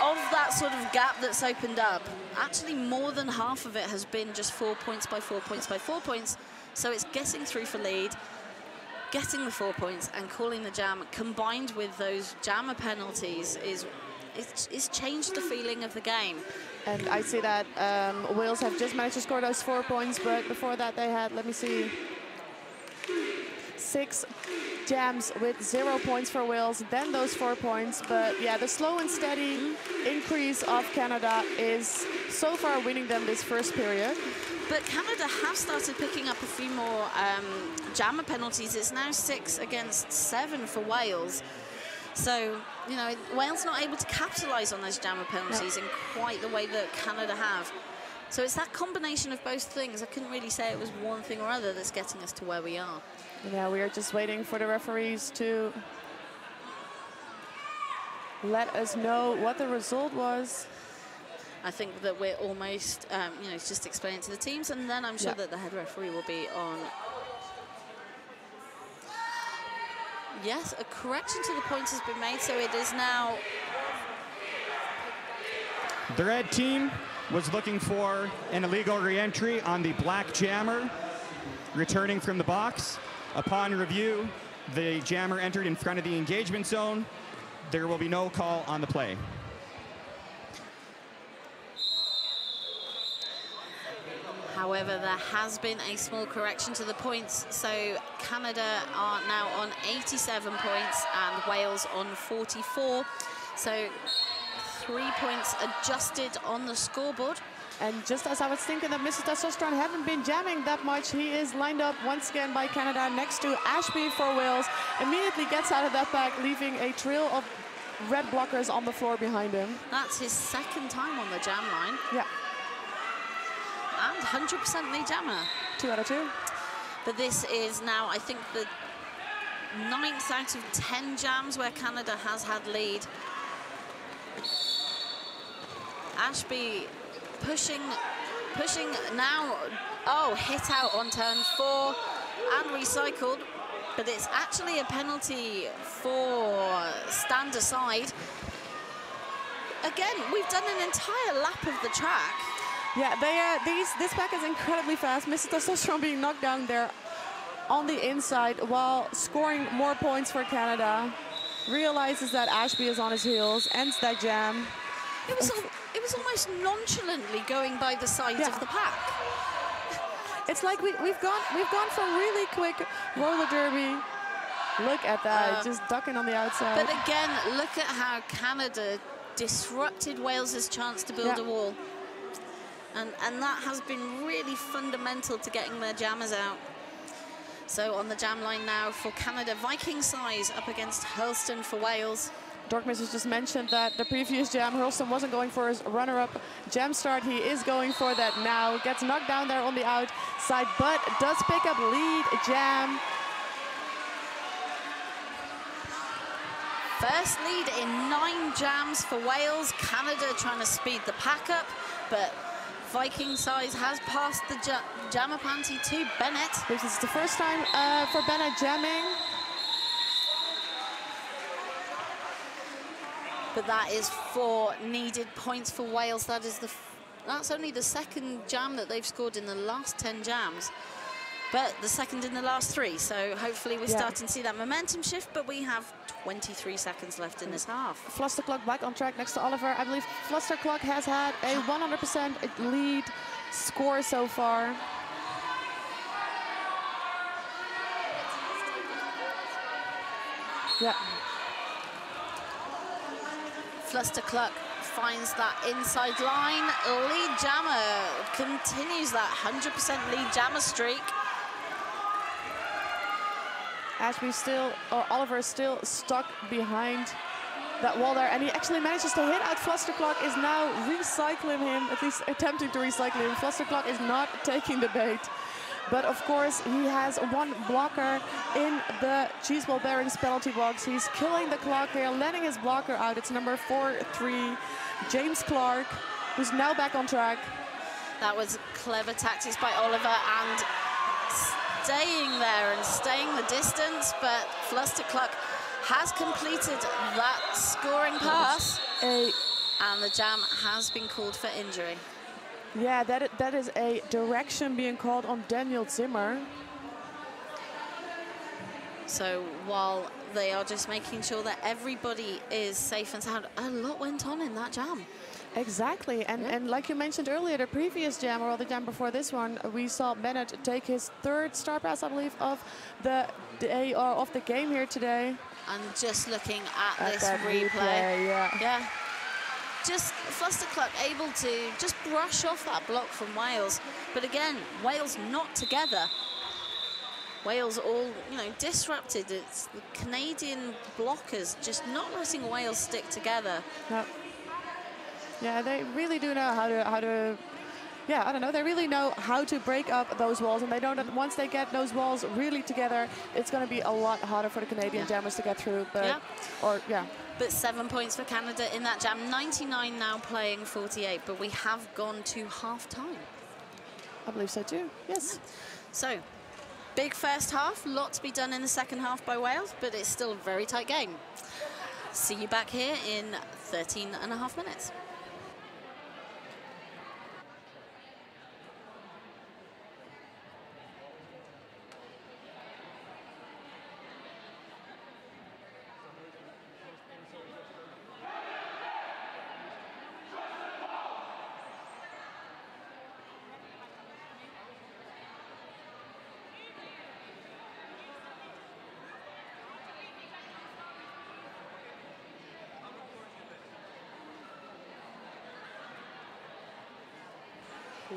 of that sort of gap that's opened up, actually more than half of it has been just 4 points by 4 points by 4 points. So it's getting through for lead, getting the 4 points and calling the jam, combined with those jammer penalties, it's changed the feeling of the game. And I see that Wales have just managed to score those 4 points, but before that they had, let me see, 6 jams with 0 points for Wales, then those 4 points. But yeah, the slow and steady increase of Canada is so far winning them this first period. But Canada have started picking up a few more jammer penalties. It's now 6 against 7 for Wales. So, you know, Wales not able to capitalise on those jammer penalties in quite the way that Canada have. So it's that combination of both things. I couldn't really say it was one thing or other that's getting us to where we are. Yeah, we are just waiting for the referees to let us know what the result was. I think that we're almost, you know, just explaining to the teams, and then I'm sure that the head referee will be on. Yes, a correction to the points has been made, so it is now. The red team was looking for an illegal re-entry on the black jammer returning from the box. Upon review, the jammer entered in front of the engagement zone. There will be no call on the play. However, there has been a small correction to the points, so Canada are now on 87 points and Wales on 44. So 3 points adjusted on the scoreboard. And just as I was thinking that Mr. Testosterone hadn't been jamming that much, he is lined up once again by Canada next to Ashby for Wales. Immediately gets out of that pack, leaving a trail of red blockers on the floor behind him. That's his second time on the jam line. Yeah. And 100% lead jammer. 2 out of 2. But this is now, I think, the 9th out of 10 jams where Canada has had lead. Ashby pushing now. Oh, hit out on turn 4 and recycled. But it's actually a penalty for stand aside. Again, we've done an entire lap of the track. Yeah, this pack is incredibly fast. Mr. Testosterone being knocked down there on the inside while scoring more points for Canada. Realizes that Ashby is on his heels, ends that jam. It was almost nonchalantly going by the sides of the pack. It's like we've gone for really quick roller derby. Look at that, just ducking on the outside. But again, look at how Canada disrupted Wales's chance to build a wall. And that has been really fundamental to getting their jammers out. So on the jam line now for Canada, Viking Size up against Hurlston for Wales. Dorkmis has just mentioned that the previous jam, Hurlston wasn't going for his runner-up jam start. He is going for that now. Gets knocked down there on the outside, but does pick up lead jam. First lead in 9 jams for Wales. Canada trying to speed the pack up, but Viking Size has passed the jammer panty to Bennett. This is the first time for Bennett jamming. But that is 4 needed points for Wales. That's only the second jam that they've scored in the last 10 jams, but the second in the last 3. So hopefully we're starting to see that momentum shift, but we have 23 seconds left in this half. Flustercluck back on track next to Oliver. I believe Flustercluck has had a 100% lead score so far. Yeah. Flustercluck finds that inside line. Lead jammer continues that 100% lead jammer streak. Ashby Oliver is still stuck behind that wall there, and he actually manages to hit out Flustercluck, is now recycling him, at least attempting to recycle him. Flustercluck is not taking the bait. But of course, he has 1 blocker in the cheese ball bearings penalty box. He's killing the clock here, letting his blocker out. It's number 4-3, James Clark, who's now back on track. That was clever tactics by Oliver and staying there and staying the distance, but Flustercluck has completed that scoring pass. And the jam has been called for injury. Yeah, that is a direction being called on Daniel Zimmer. So while they are just making sure that everybody is safe and sound, a lot went on in that jam. Exactly, and like you mentioned earlier, the previous jam, or the jam before this one, we saw Bennett take his 3rd star pass, I believe, of the day or of the game here today. And just looking at this replay, yeah. Just Flustercluck able to just brush off that block from Wales. But again, Wales not together. Wales all, disrupted. It's the Canadian blockers just not letting Wales stick together. Yep. Yeah, they really do know how to I don't know, they really know how to break up those walls, and they know that once they get those walls really together, it's going to be a lot harder for the Canadian jammers to get through. But, But 7 points for Canada in that jam. 99 now playing 48, but we have gone to half-time. I believe so too, yes. So, big first half, lot to be done in the second half by Wales, but it's still a very tight game. See you back here in 13.5 minutes.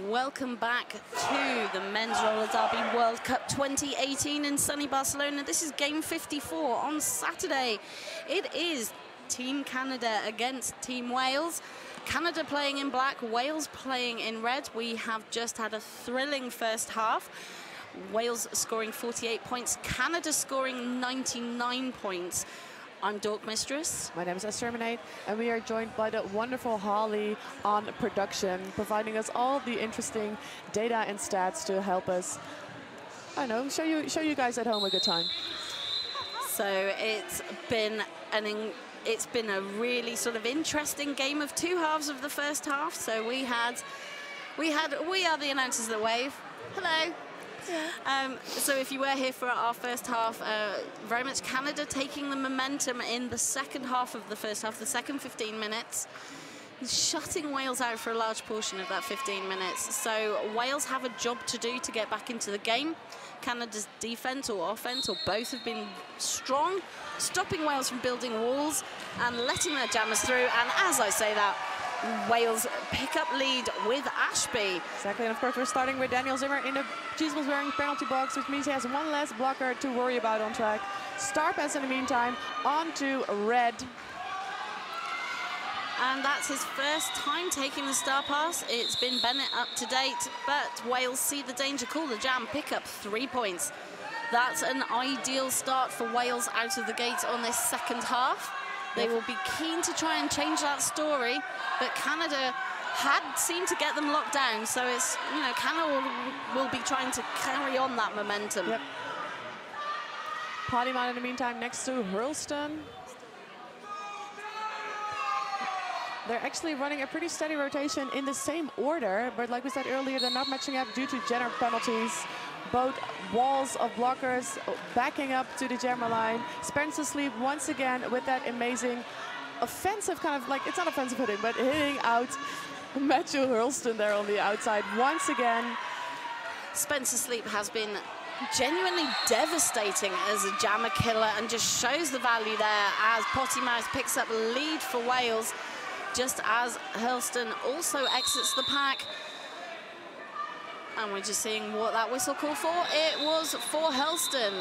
Welcome back to the Men's Roller Derby World Cup 2018 in sunny Barcelona. This is game 54 on Saturday. It is Team Canada against Team Wales. Canada playing in black, Wales playing in red. We have just had a thrilling first half. Wales scoring 48 points, Canada scoring 99 points. I'm Dork Mistress. My name is Esther, and we are joined by the wonderful Holly on production, providing us all the interesting data and stats to help us, I don't know, show you guys at home a good time. So it's been a really sort of interesting game of two halves of the first half. So we are the announcers that wave. Hello. Yeah. So if you were here for our first half, very much Canada taking the momentum in the second half of the first half, the second 15 minutes, shutting Wales out for a large portion of that 15 minutes. So Wales have a job to do to get back into the game. Canada's defense or offense or both have been strong, stopping Wales from building walls and letting their jammers through. And as I say that, Wales pick up lead with Ashby. Exactly, and of course we're starting with Daniel Zimmer in the Cheeseballs wearing penalty box, which means he has one less blocker to worry about on track. Star pass in the meantime onto red. And that's his first time taking the star pass. It's been Bennett up to date, but Wales see the danger, call the jam, pick up 3 points. That's an ideal start for Wales out of the gate on this second half. They will be keen to try and change that story, but Canada had seemed to get them locked down, so it's, you know, Canada will be trying to carry on that momentum. Yep. Pottyman in the meantime next to Hurlston. They're actually running a pretty steady rotation in the same order, but like we said earlier, they're not matching up due to jammer penalties. Both walls of blockers backing up to the jammer line. Spencer Sleep once again with that amazing offensive kind of, like, it's not offensive hitting, but hitting out Matthew Hurlston there on the outside once again. Spencer Sleep has been genuinely devastating as a jammer killer and just shows the value there as Potty Mouse picks up lead for Wales just as Hurlston also exits the pack. And we're just seeing what that whistle called for. It was for Hurlston.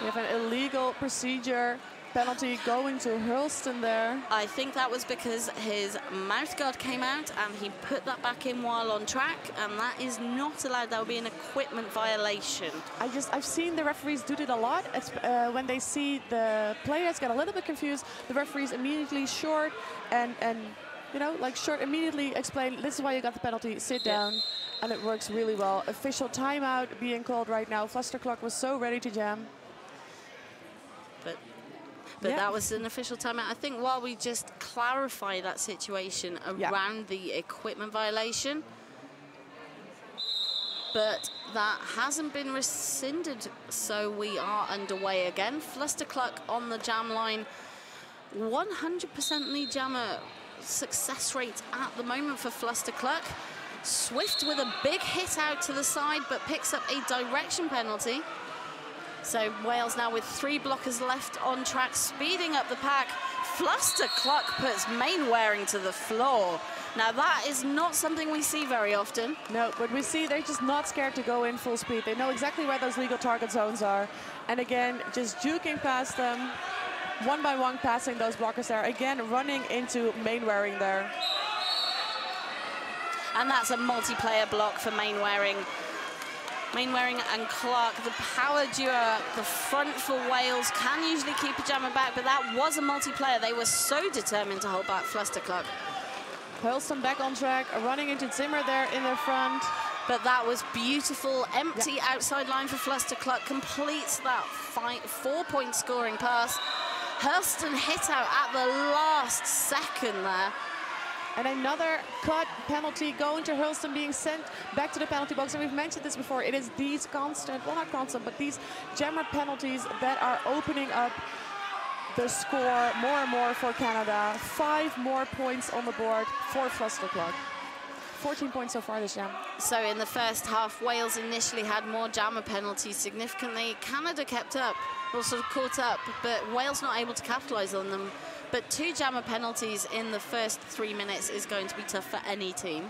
We have an illegal procedure penalty going to Hurlston there. I think that was because his mouthguard came out and he put that back in while on track, and that is not allowed. That would be an equipment violation. I've seen the referees do it a lot. When they see the players get a little bit confused, the referees immediately short and you know, like short immediately explain, this is why you got the penalty, sit down. And it works really well. Official timeout being called right now. Fluster Clock was so ready to jam. But that was an official timeout. I think while we just clarify that situation around the equipment violation, but that hasn't been rescinded, so we are underway again. Fluster Clock on the jam line. 100% lead jammer success rate at the moment for Fluster Clock. Swift with a big hit out to the side, but picks up a direction penalty. So Wales now with 3 blockers left on track, speeding up the pack. Fluster Clock puts Mainwaring to the floor. Now that is not something we see very often. No, but we see they're just not scared to go in full speed. They know exactly where those legal target zones are. And again, just juking past them, one by one passing those blockers there. Again, running into Mainwaring there. And that's a multiplayer block for Mainwaring. Mainwaring and Clark, the power duo up the front for Wales, can usually keep a jammer back, but that was a multiplayer. They were so determined to hold back Fluster Clock. Hurlston back on track, running into Zimmer there in the front. But that was beautiful, empty outside line for Fluster Clock, completes that 4-point scoring pass. Hurlston hit out at the last second there. And another cut penalty going to Hurlston, being sent back to the penalty box. And we've mentioned this before, it is these constant, well not constant, but these jammer penalties that are opening up the score more and more for Canada. 5 more points on the board for Fluster Clock. 14 points so far this jam. So in the first half, Wales initially had more jammer penalties significantly. Canada kept up, or sort of caught up, but Wales not able to capitalise on them. But 2 jammer penalties in the first 3 minutes is going to be tough for any team.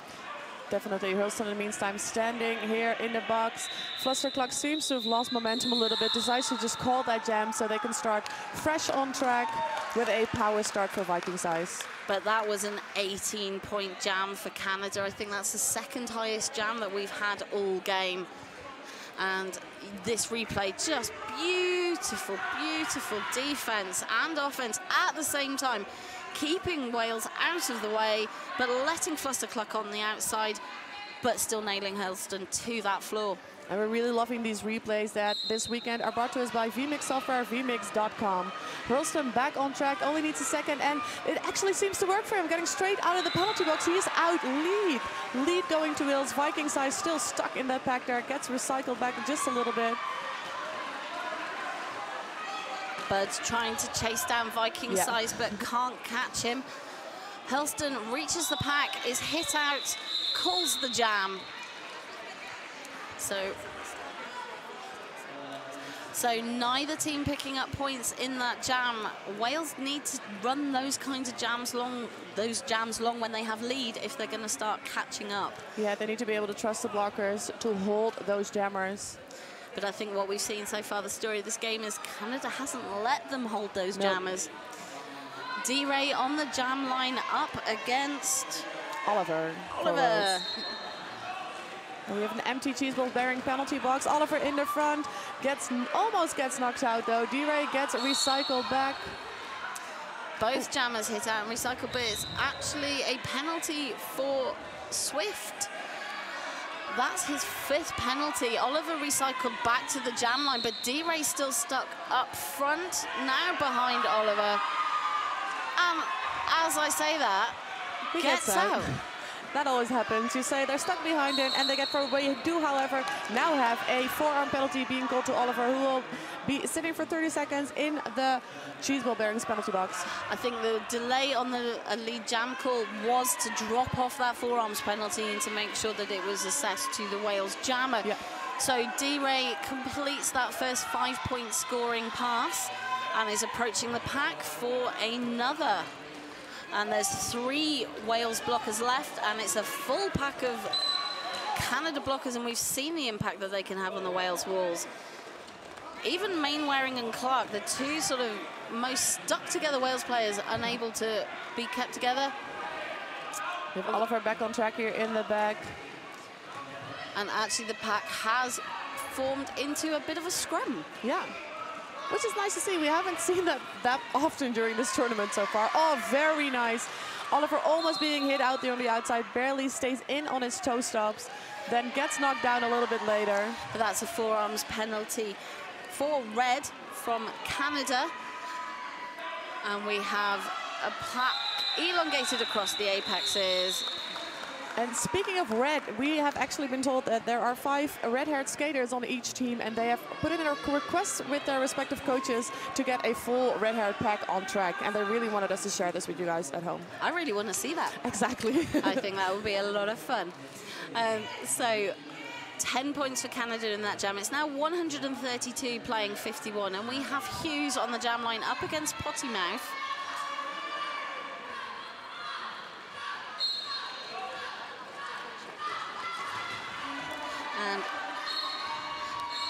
Definitely. Hurlston in the meantime standing here in the box. Flustercluck seems to have lost momentum a little bit. Decides to just call that jam so they can start fresh on track with a power start for Vikings Ice. But that was an 18-point jam for Canada. I think that's the second highest jam that we've had all game. And this replay, just beautiful, beautiful defense and offense at the same time, keeping Wales out of the way, but letting Flustercluck on the outside, but still nailing Hurlston to that floor. And we're really loving these replays that this weekend are brought to us by vMix Software, vmix.com. Hurlston back on track, only needs a second, and it actually seems to work for him, getting straight out of the penalty box. He is out lead. Lead going to Wales. Vikings Ice still stuck in that pack there, gets recycled back just a little bit. Bud's trying to chase down Viking size, but can't catch him. Hurlston reaches the pack, is hit out, calls the jam. So neither team picking up points in that jam. Wales need to run those kinds of jams long, when they have lead if they're going to start catching up. Yeah, they need to be able to trust the blockers to hold those jammers. But I think what we've seen so far, the story of this game, is Canada hasn't let them hold those jammers. D-Ray on the jam line up against Oliver. And we have an empty cheese ball bearing penalty box. Oliver in the front, almost gets knocked out though. D-Ray gets recycled back. Both jammers hit out and recycled, but it's actually a penalty for Swift. That's his 5th penalty. Oliver recycled back to the jam line, but D-Ray still stuck up front, now behind Oliver. As I say that, he gets out. That always happens. You say they're stuck behind him and they get forward. We do, however, now have a forearm penalty being called to Oliver, who will be sitting for 30 seconds in the cheese ball bearings penalty box. I think the delay on the lead jam call was to drop off that forearms penalty and to make sure that it was assessed to the Wales jammer. Yeah. So D-Ray completes that first 5-point scoring pass and is approaching the pack for another. And there's 3 Wales blockers left, and it's a full pack of Canada blockers, and we've seen the impact that they can have on the Wales walls. Even Mainwaring and Clark, the 2 sort of most stuck together Wales players, unable to be kept together. We have Oliver back on track here in the back. And actually the pack has formed into a bit of a scrum. Yeah. Which is nice to see. We haven't seen that often during this tournament so far. Oh, very nice. Oliver almost being hit out there on the outside, barely stays in on his toe stops, then gets knocked down a little bit later. But that's a forearms penalty for red from Canada. And we have a pack elongated across the apexes. And speaking of red, we have actually been told that there are 5 red-haired skaters on each team, and they have put in a request with their respective coaches to get a full red-haired pack on track. And they really wanted us to share this with you guys at home. I really want to see that. Exactly. I think that would be a lot of fun. So 10 points for Canada in that jam. It's now 132 playing 51, and we have Hughes on the jam line up against Pottymouth. And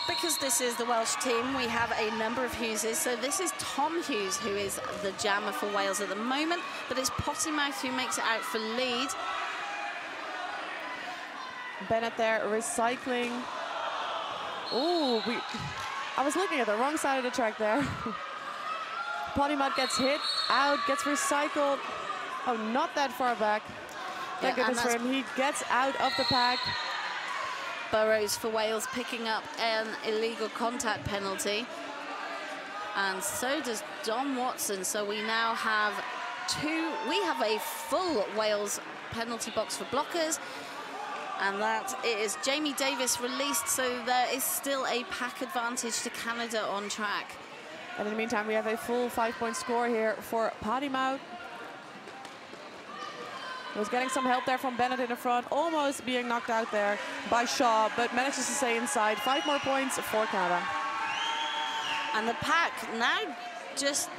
because this is the Welsh team, we have a number of Hugheses. So this is Tom Hughes, who is the jammer for Wales at the moment, but it's Pottymouth who makes it out for lead. Bennett there recycling. Oh, I was looking at the wrong side of the track there. Pottymouth gets hit, out, gets recycled. Oh, not that far back. Thank goodness for him. He gets out of the pack. Burrows for Wales picking up an illegal contact penalty. And so does Dom Watson. So we now have we have a full Wales penalty box for blockers. And that is Jamie Davis released, so there is still a pack advantage to Canada on track. And in the meantime, we have a full 5-point score here for Pottymouth. Was getting some help there from Bennett in the front, almost being knocked out there by Shaw, but manages to stay inside. 5 more points for Canada. And the pack now just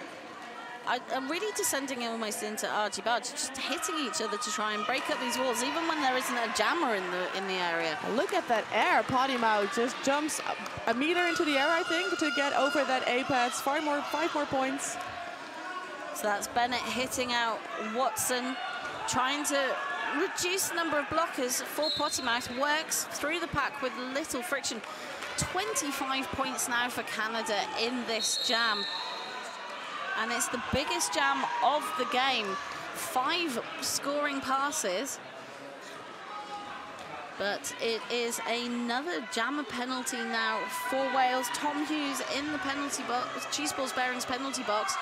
are really descending almost into argy-bargy, just hitting each other to try and break up these walls, even when there isn't a jammer in the area. Look at that air. Potty Mouth just jumps a meter into the air, I think, to get over that apex. 5 more points. So that's Bennett hitting out Watson, trying to reduce the number of blockers for Potty Mouth. Works through the pack with little friction. 25 points now for Canada in this jam. And it's the biggest jam of the game. 5 scoring passes. But it is another jammer penalty now for Wales. Tom Hughes in the penalty box, Cheese Balls Bearings penalty box.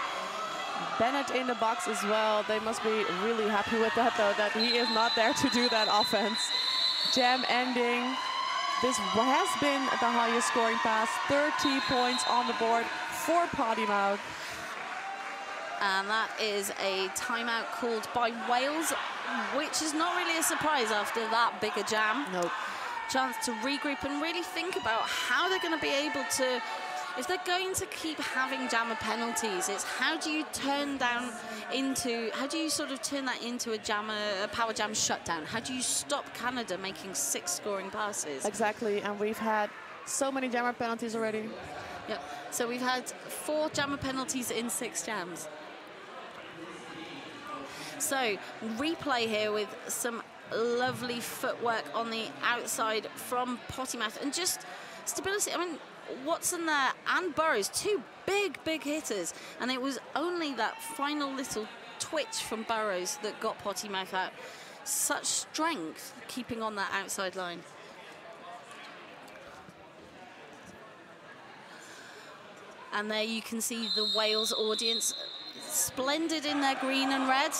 Bennett in the box as well. They must be really happy with that, though, that he is not there to do that offense. Jam ending. This has been the highest scoring pass. 30 points on the board for Potty Mouth. And that is a timeout called by Wales, which is not really a surprise after that bigger jam. Nope. Chance to regroup and really think about how they're going to be able to, if they're going to keep having jammer penalties, it's how do you turn that into a power jam shutdown? How do you stop Canada making 6 scoring passes? Exactly, and we've had so many jammer penalties already. Yep, so we've had 4 jammer penalties in 6 jams. So, replay here with some lovely footwork on the outside from Potty Mouth. And just stability. I mean, Watson there and Burrows, 2 big hitters. And it was only that final little twitch from Burrows that got Potty Mouth out. Such strength keeping on that outside line. And there you can see the Wales audience, splendid in their green and red.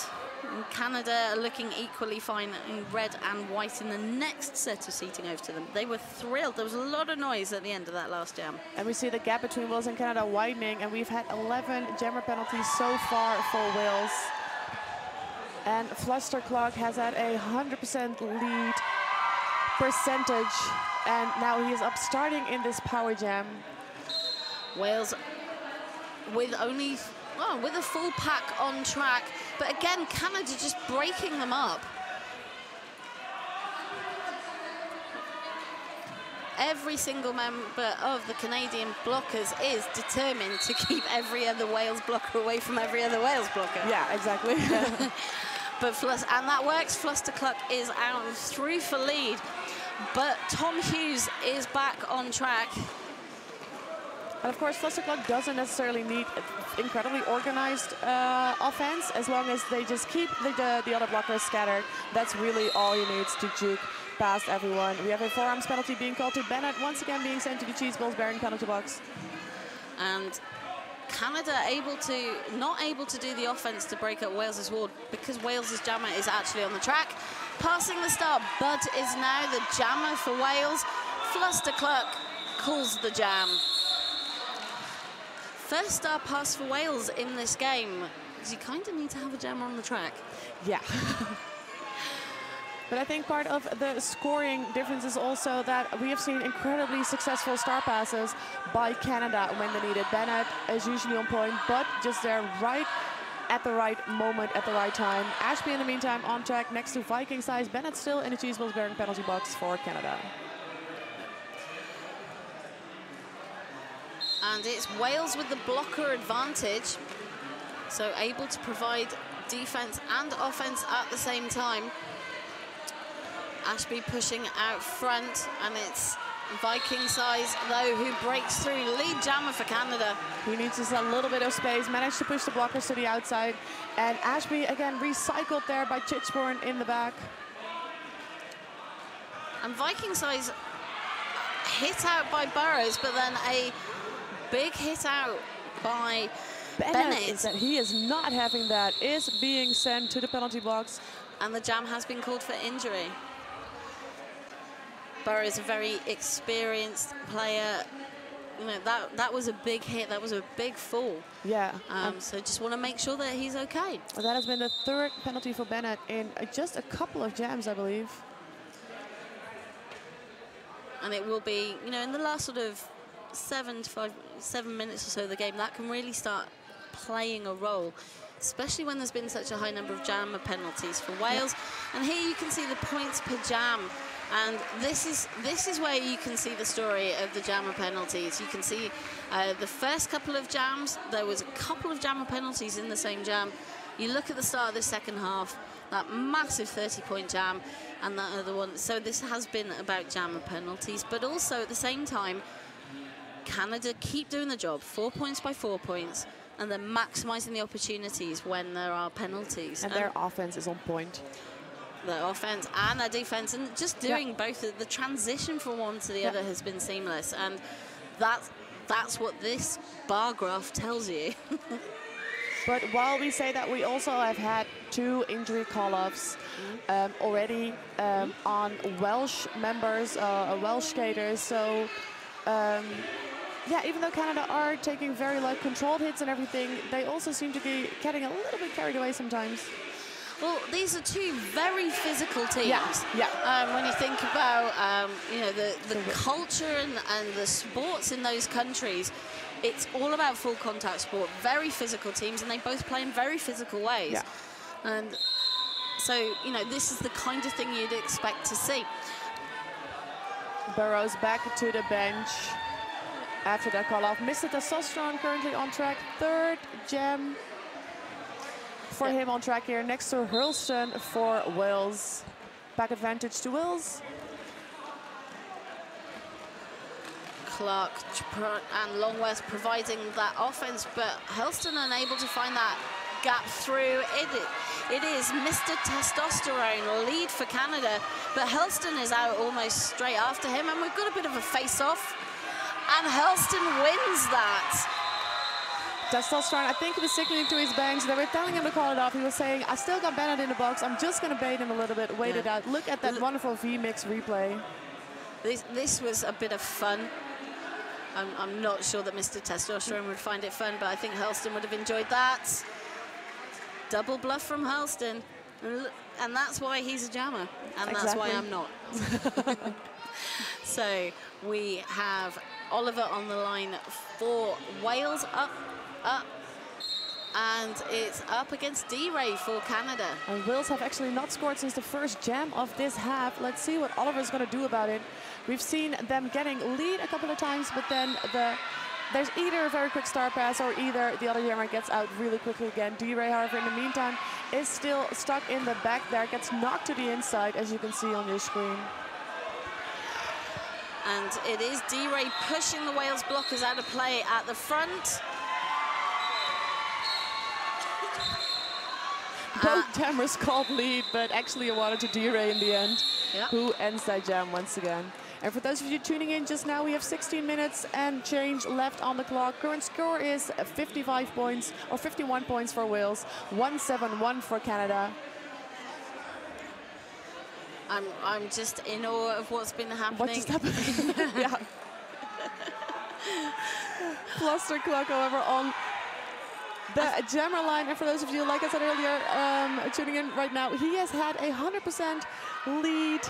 And Canada are looking equally fine in red and white in the next set of seating over to them. They were thrilled. There was a lot of noise at the end of that last jam. And we see the gap between Wales and Canada widening, and we've had 11 jammer penalties so far for Wales. And Fluster Clock has had a 100% lead percentage, and now he is up starting in this power jam. Wales with only, with a full pack on track. But again, Canada just breaking them up. Every single member of the Canadian blockers is determined to keep every other Wales blocker away from every other Wales blocker. Yeah, exactly. But and that works. Fluster Cluck is out through for lead. But Tom Hughes is back on track. And of course, Fluster Clock doesn't necessarily need incredibly organized offense, as long as they just keep the other blockers scattered. That's really all he needs to juke past everyone. We have a forearms penalty being called to Bennett, once again being sent to the Cheese Balls Bearing penalty box. And Canada not able to do the offense to break up Wales's ward because Wales's jammer is actually on the track. Passing the start, Bud is now the jammer for Wales. Fluster Cluck calls the jam. First star pass for Wales in this game, because you kind of need to have a jammer on the track. Yeah. But I think part of the scoring difference is also that we have seen incredibly successful star passes by Canada when they need it. Bennett is usually on point, but just there right at the right moment, at the right time. Ashby, in the meantime, on track next to Viking size. Bennett still in the Cheese Balls Bearing penalty box for Canada. And it's Wales with the blocker advantage, so able to provide defense and offense at the same time. Ashby pushing out front, and it's Viking size, though, who breaks through. Lead jammer for Canada. He needs just a little bit of space, managed to push the blockers to the outside. And Ashby, again, recycled there by Chitchborn in the back. And Viking size hit out by Burrows, but then a big hit out by Bennett. That he is not having that, is being sent to the penalty box. And the jam has been called for injury. Burrows, a very experienced player. You know, that was a big hit. That was a big fall. Yeah. So just want to make sure that he's okay. That has been the 3rd penalty for Bennett in just a couple of jams, I believe. And it will be, you know, in the last sort of 7 minutes or so of the game, that can really start playing a role, especially when there's been such a high number of jammer penalties for Wales. And here you can see the points per jam. And this is where you can see the story of the jammer penalties. You can see the first couple of jams, there was a couple of jammer penalties in the same jam. You look at the start of the second half, that massive 30-point jam, and that other one. So this has been about jammer penalties, but also at the same time, Canada keep doing the job, 4 points by 4 points, and they're maximising the opportunities when there are penalties. And their offense is on point. Their offense and their defense, and just doing both. The transition from one to the other has been seamless, and that's what this bar graph tells you. But while we say that, we also have had 2 injury call-offs already on Welsh members, Welsh skaters. So yeah, even though Canada are taking very like controlled hits and everything, they also seem to be getting a little bit carried away sometimes. Well, these are 2 very physical teams. Yeah. When you think about you know, the culture and the sports in those countries, it's all about full contact sport, very physical teams, and they both play in very physical ways. Yeah. And so, you know, this is the kind of thing you'd expect to see. Burrows back to the bench after that call-off. Mr. Testosterone currently on track, 3rd jam for him on track here, next to Hurlston for Wales. Back advantage to Wales. Clark and Longworth providing that offense, but Hurlston unable to find that gap through. It is Mr. Testosterone lead for Canada, but Hurlston is out almost straight after him, and we've got a bit of a face-off, and Hurlston wins that. Testosterone, I think he was signaling to his bench. They were telling him to call it off. He was saying, I still got Bennett in the box. I'm just going to bait him a little bit, wait it out. Look at that wonderful V-mix replay. This was a bit of fun. I'm not sure that Mr. Testosterone would find it fun, but I think Hurlston would have enjoyed that. Double bluff from Hurlston, and that's why he's a jammer, and that's why I'm not. So we have Oliver on the line for Wales, up, and it's up against D-Ray for Canada. And Wales have actually not scored since the first jam of this half. Let's see what Oliver's going to do about it. We've seen them getting lead a couple of times, but then there's either a very quick star pass or either the other jammer gets out really quickly again. D-Ray, however, in the meantime, is still stuck in the back there, gets knocked to the inside, as you can see on your screen. And it is D-Ray pushing the Wales blockers out of play at the front. Both jammers called lead, but actually awarded to D-Ray in the end, who ends that jam once again. And for those of you tuning in just now, we have 16 minutes and change left on the clock. Current score is 55 points, or 51 points for Wales, 171 for Canada. I'm just in awe of what's been happening. What just happened? Yeah. Cluster clock, however, on the jammer line. And for those of you, like I said earlier, tuning in right now, he has had a 100% lead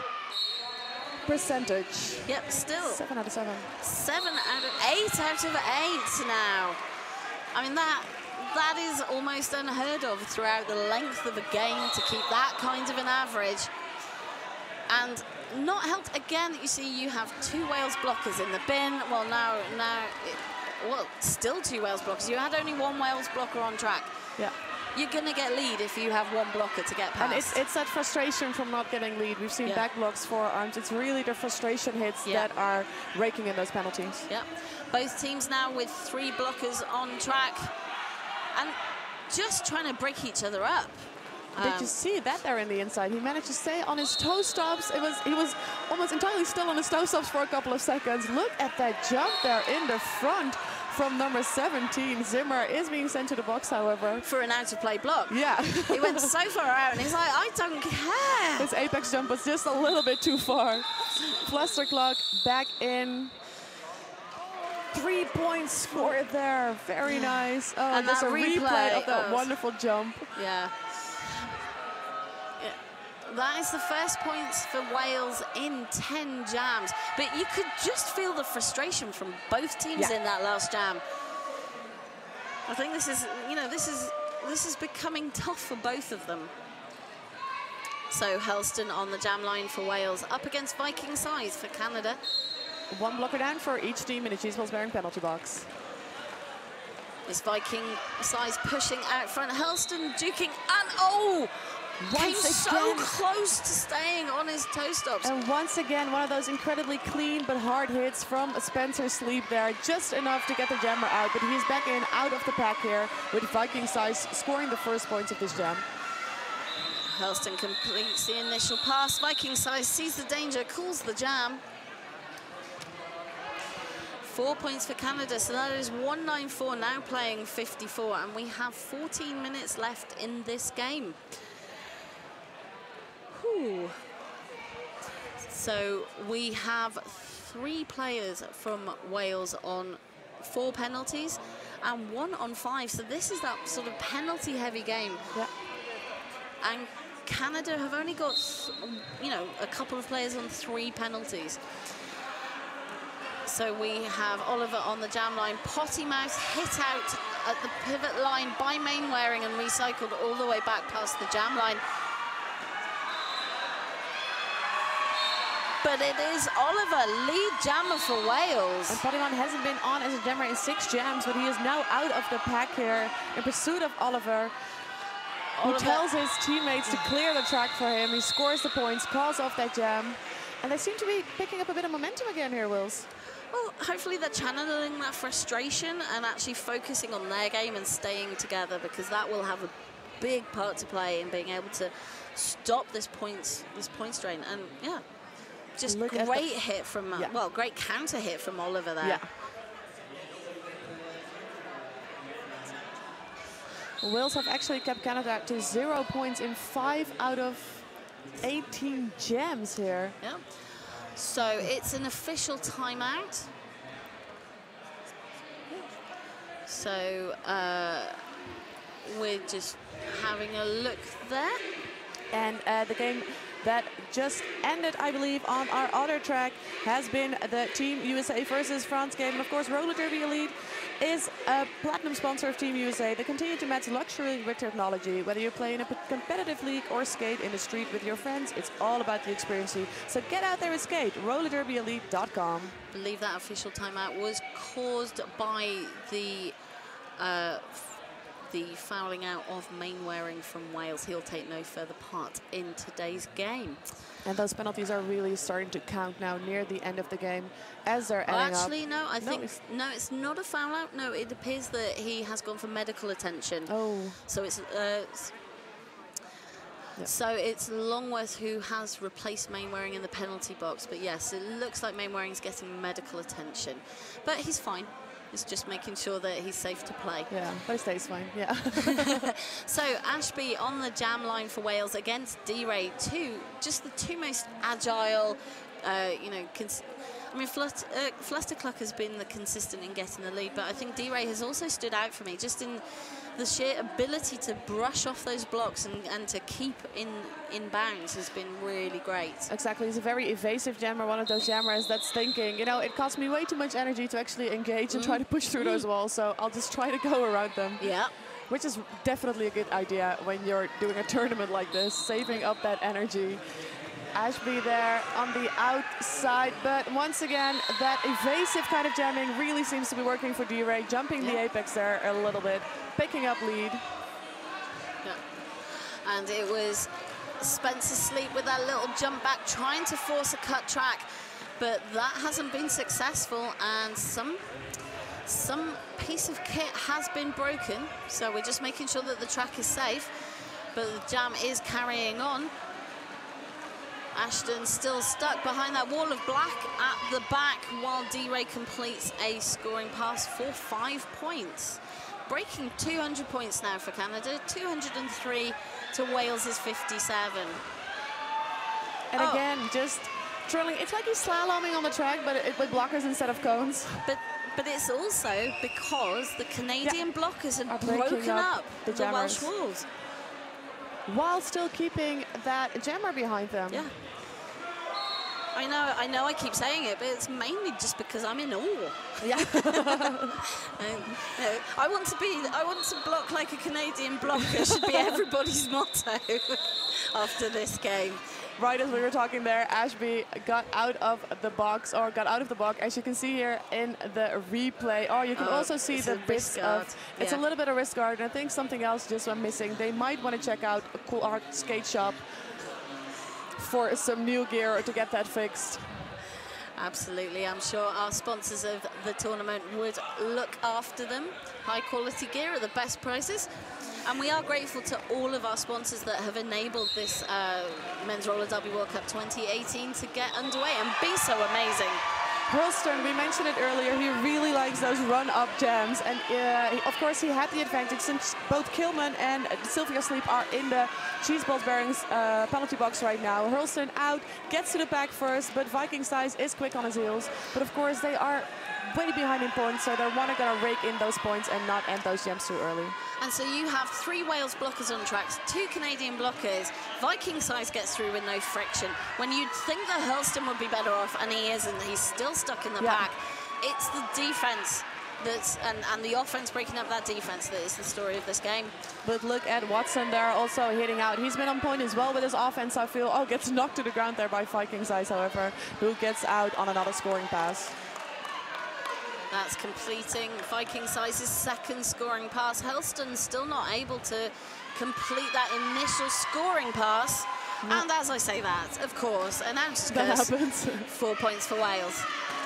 percentage. Yep, still. 7 out of 7. 7 out of 8 out of 8 now. I mean, that is almost unheard of throughout the length of a game to keep that kind of an average. And not helped again, you see you have 2 Wales blockers in the bin. Well, well, still 2 Wales blockers. You had only 1 Wales blocker on track. Yeah. You're going to get lead if you have 1 blocker to get past. And it's that frustration from not getting lead. We've seen back blocks, forearms. It's really the frustration hits that are raking in those penalties. Yep. Both teams now with 3 blockers on track and just trying to break each other up. Did you see that there in the inside? He managed to stay on his toe stops. He was almost entirely still on his toe stops for a couple of seconds. Look at that jump there in the front from number 17. Zimmer is being sent to the box, however. For an out-of-play block. Yeah. He went so far out, and he's like, I don't care. His apex jump was just a little bit too far. Fluster clock back in. 3 points scored there. Very nice. Oh, and just a replay of that was wonderful jump. Yeah. That is the first points for Wales in 10 jams. But you could just feel the frustration from both teams in that last jam. I think this is, you know, this is becoming tough for both of them. So Hurlston on the jam line for Wales, up against Viking Size for Canada. One blocker down for each team in the cheese balls bearing penalty box. This Viking Size pushing out front. Hurlston duking, and oh! Came so close to staying on his toe stops. And once again, one of those incredibly clean but hard hits from Spencer Sleep there. Just enough to get the jammer out, but he's back in, out of the pack here, with Viking Size scoring the first points of this jam. Hurlston completes the initial pass. Viking Size sees the danger, calls the jam. 4 points for Canada, so that is 194, now playing 54, and we have 14 minutes left in this game. Whew. So we have 3 players from Wales on 4 penalties and 1 on 5, so this is that sort of penalty-heavy game. Yeah. And Canada have only got, you know, a couple of players on 3 penalties. So we have Oliver on the jam line. Potty Mouse hit out at the pivot line by Mainwaring and recycled all the way back past the jam line. But it is Oliver, lead jammer for Wales. And Potty Mouse hasn't been on as a jammer in 6 jams, but he is now out of the pack here in pursuit of Oliver, who tells his teammates to clear the track for him. He scores the points, calls off that jam. And they seem to be picking up a bit of momentum again here, Wills. Well, hopefully they're channeling that frustration and actually focusing on their game and staying together, because that will have a big part to play in being able to stop this point strain. And yeah, just great hit from, well, great counter hit from Oliver there. Yeah. Wales have actually kept Canada to 0 points in 5 out of 18 jams here. Yeah. So it's an official timeout. So we're just having a look there. And the game that just ended, I believe, on our other track has been the Team USA versus France game. And of course, Roller Derby Elite is a platinum sponsor of Team USA. They continue to match luxury with technology. Whether you play in a competitive league or skate in the street with your friends, it's all about the experience. So get out there and skate. RollerDerbyElite.com. I believe that official timeout was caused by the fouling out of Mainwaring from Wales. He'll take no further part in today's game. And those penalties are really starting to count now near the end of the game as they're ending actually, up. no, I think, no, it's not a foul out. No, it appears that he has gone for medical attention. Oh. So it's, so it's Longworth who has replaced Mainwaring in the penalty box. But yes, it looks like Mainwaring's getting medical attention. But he's fine. It's just making sure that he's safe to play. Yeah, but he stays fine, yeah. So Ashby on the jam line for Wales against D-Ray, just the 2 most agile, you know, I mean, Flustercluck has been the consistent in getting the lead, but I think D-Ray has also stood out for me, just in the sheer ability to brush off those blocks and to keep in bounds has been really great. Exactly, he's a very evasive jammer, one of those jammers that's thinking, you know, it costs me way too much energy to actually engage and try to push through those walls, so I'll just try to go around them. Yeah. Which is definitely a good idea when you're doing a tournament like this, saving up that energy. Ashby there on the outside, but once again, that evasive kind of jamming really seems to be working for D-Ray, jumping the apex there a little bit, picking up lead. Yeah. And it was Spencer Sleep with that little jump back, trying to force a cut track, but that hasn't been successful, and some piece of kit has been broken, so we're just making sure that the track is safe, but the jam is carrying on. Ashton still stuck behind that wall of black at the back while D-Ray completes a scoring pass for 5 points. Breaking 200 points now for Canada, 203 to Wales's 57. And again, just drilling. It's like he's slaloming on the track, but with blockers instead of cones. But it's also because the Canadian blockers have broken up the Welsh walls, while still keeping that jammer behind them. Yeah. I know I keep saying it, but it's mainly just because I'm in awe. Yeah. No, I want to block like a Canadian blocker should be everybody's motto after this game. Right as we were talking there, Ashby got out of the box, or got out of the block, as you can see here in the replay. Oh, you can also see the bits of, it's a little bit of wrist guard, and I think something else just went missing. They might want to check out a Cool Art Skate Shop for some new gear to get that fixed. Absolutely, I'm sure our sponsors of the tournament would look after them. High quality gear at the best prices. And we are grateful to all of our sponsors that have enabled this Men's Roller Derby World Cup 2018 to get underway and be so amazing. Hurlstone, we mentioned it earlier, he really likes those run-up jams. And of course he had the advantage since both Kilman and Sylvia Sleep are in the Cheese Balls Bearings penalty box right now. Hurlstone out, gets to the back first, but Viking Size is quick on his heels. But of course they are way behind in points, so they're going to rake in those points and not end those jams too early. And so you have 3 Wales blockers on tracks, 2 Canadian blockers. Viking Size gets through with no friction. When you'd think that Hurlstone would be better off, and he isn't, he's still stuck in the pack. It's the defense that's, and the offense breaking up that defense that is the story of this game. But look at Watson there also hitting out. He's been on point as well with his offense, I feel. Oh, gets knocked to the ground there by Viking Size, however, who gets out on another scoring pass. That's completing Viking Size's second scoring pass. Hurlstone still not able to complete that initial scoring pass. No. And as I say that, of course, announced that happens. 4 points for Wales.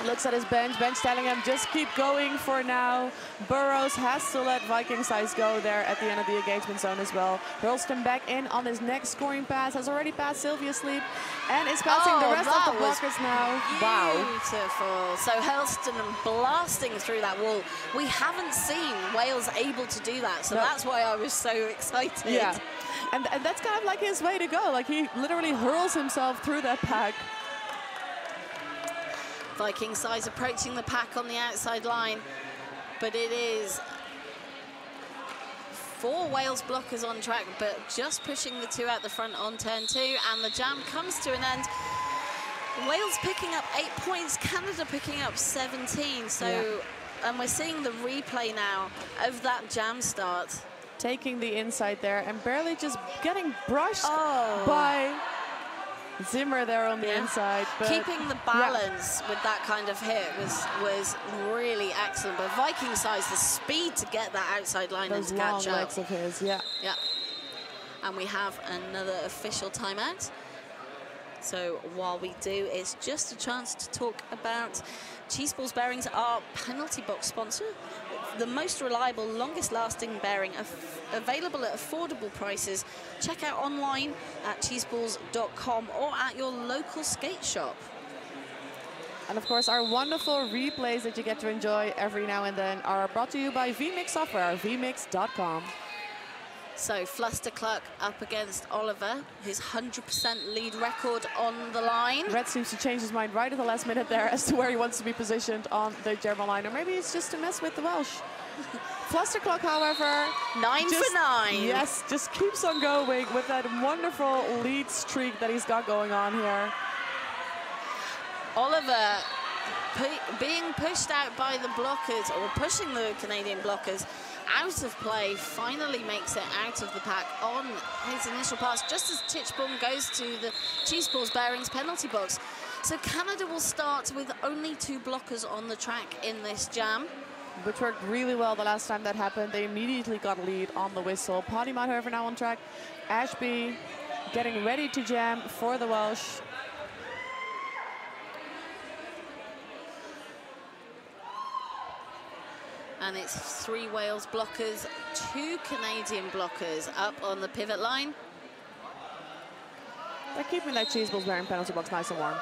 Looks at his bench telling him just keep going for now. Burrows has to let Viking Size go there at the end of the engagement zone as well. Hurlstone back in on his next scoring pass, has already passed Sylvia Sleep and is passing the rest of the blockers now. Wow. Beautiful. So Hurlstone blasting through that wall. We haven't seen Wales able to do that, so that's why I was so excited. Yeah, and that's kind of like his way to go. Like he literally hurls himself through that pack. Viking Size approaching the pack on the outside line, but it is 4 Wales blockers on track, but just pushing the 2 out the front on turn 2, and the jam comes to an end. Wales picking up 8 points, Canada picking up 17, so, and we're seeing the replay now of that jam start. Taking the inside there and barely just getting brushed by Zimmer there on the inside. But keeping the balance with that kind of hit was really excellent. But Viking Size, the speed to get that outside line and to catch up. Those long legs of his, Yeah. And we have another official timeout. So while we do, it's just a chance to talk about Cheese Balls Bearings, our penalty box sponsor. The most reliable, longest lasting bearing available at affordable prices. Check out online at cheeseballs.com or at your local skate shop. And of course, our wonderful replays that you get to enjoy every now and then are brought to you by vMix Software, vmix.com. So Fluster Clark up against Oliver, his 100% lead record on the line. Red seems to change his mind right at the last minute there as to where he wants to be positioned on the German line. Or maybe it's just to mess with the Welsh. Fluster Clark, however, 9 for 9. Yes, just keeps on going with that wonderful lead streak that he's got going on here. Oliver being pushed out by the blockers, or pushing the Canadian blockers out of play, finally makes it out of the pack on his initial pass, just as Tichborne goes to the Cheese Balls Bearings penalty box. So Canada will start with only 2 blockers on the track in this jam. Which worked really well the last time that happened. They immediately got a lead on the whistle. Podimot, however, now on track. Ashby getting ready to jam for the Welsh. And it's 3 Wales blockers, 2 Canadian blockers up on the pivot line. They're keeping that Cheese Balls Bearing penalty box nice and warm.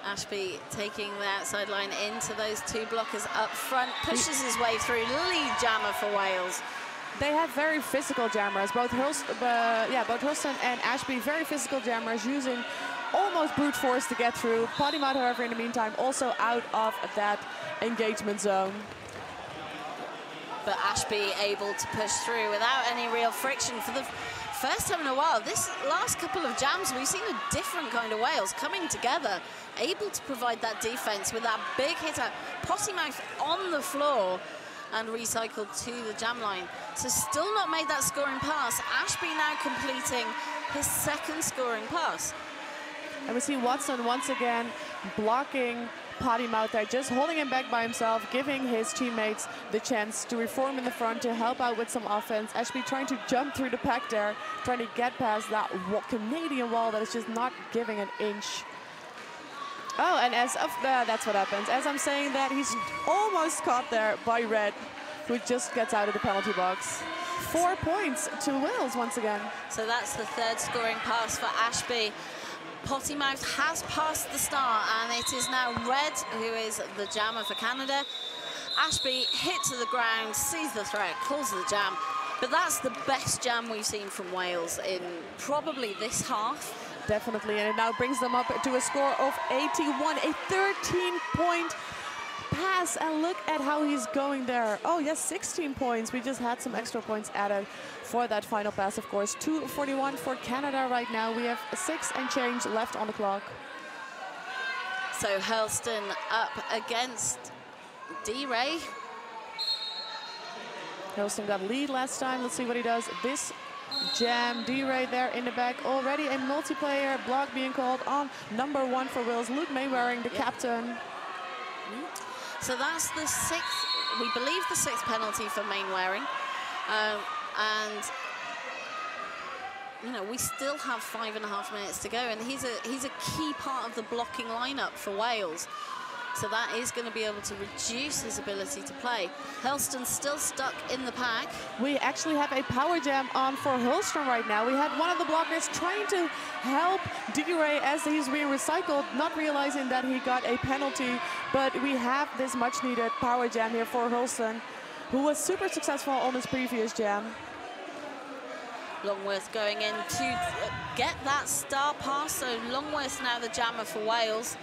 Ashby taking the outside line into those 2 blockers up front, pushes his way through, lead jammer for Wales. They have very physical jammers, both Hurlstone and Ashby, very physical jammers, using almost brute force to get through. Podimot, however, in the meantime, also out of that engagement zone. But Ashby able to push through without any real friction. First time in a while. This last couple of jams, we've seen a different kind of Wales coming together, able to provide that defense with that big hitter. Pottymouth on the floor and recycled to the jam line. So still not made that scoring pass. Ashby now completing his second scoring pass. And we see Watson once again blocking Pottymouth there, just holding him back by himself, giving his teammates the chance to reform in the front to help out with some offense. Ashby trying to jump through the pack there, trying to get past that Canadian wall that is just not giving an inch. Oh, and as of that's what happens. As I'm saying that, he's almost caught there by Red, who just gets out of the penalty box. 4 points to Wales once again. So that's the third scoring pass for Ashby. Pottymouth has passed the star, and it is now Red who is the jammer for Canada. Ashby hit to the ground, sees the threat, calls the jam. But that's the best jam we've seen from Wales in probably this half. Definitely, and it now brings them up to a score of 81, a 13-point pass, and look at how he's going there. Oh yes, 16 points. We just had some extra points added for that final pass, of course. 2:41 for Canada right now. We have 6 and change left on the clock. So Hurlston up against D-Ray. Hurlston got lead last time. Let's see what he does this jam. D-Ray there in the back. Already a multiplayer block being called on number 1 for Wales. Luke Maywaring, the captain. So that's the 6th, we believe the 6th penalty for Mainwaring. And you know, we still have 5.5 minutes to go, and he's a key part of the blocking lineup for Wales. So that is going to be able to reduce his ability to play. Hurlston's still stuck in the pack. We actually have a power jam on for Hurlston right now. We had one of the blockers trying to help D-Ray as he's being recycled, not realizing that he got a penalty. But we have this much needed power jam here for Hurlston, who was super successful on his previous jam. Longworth going in to get that star pass. So Longworth now the jammer for Wales.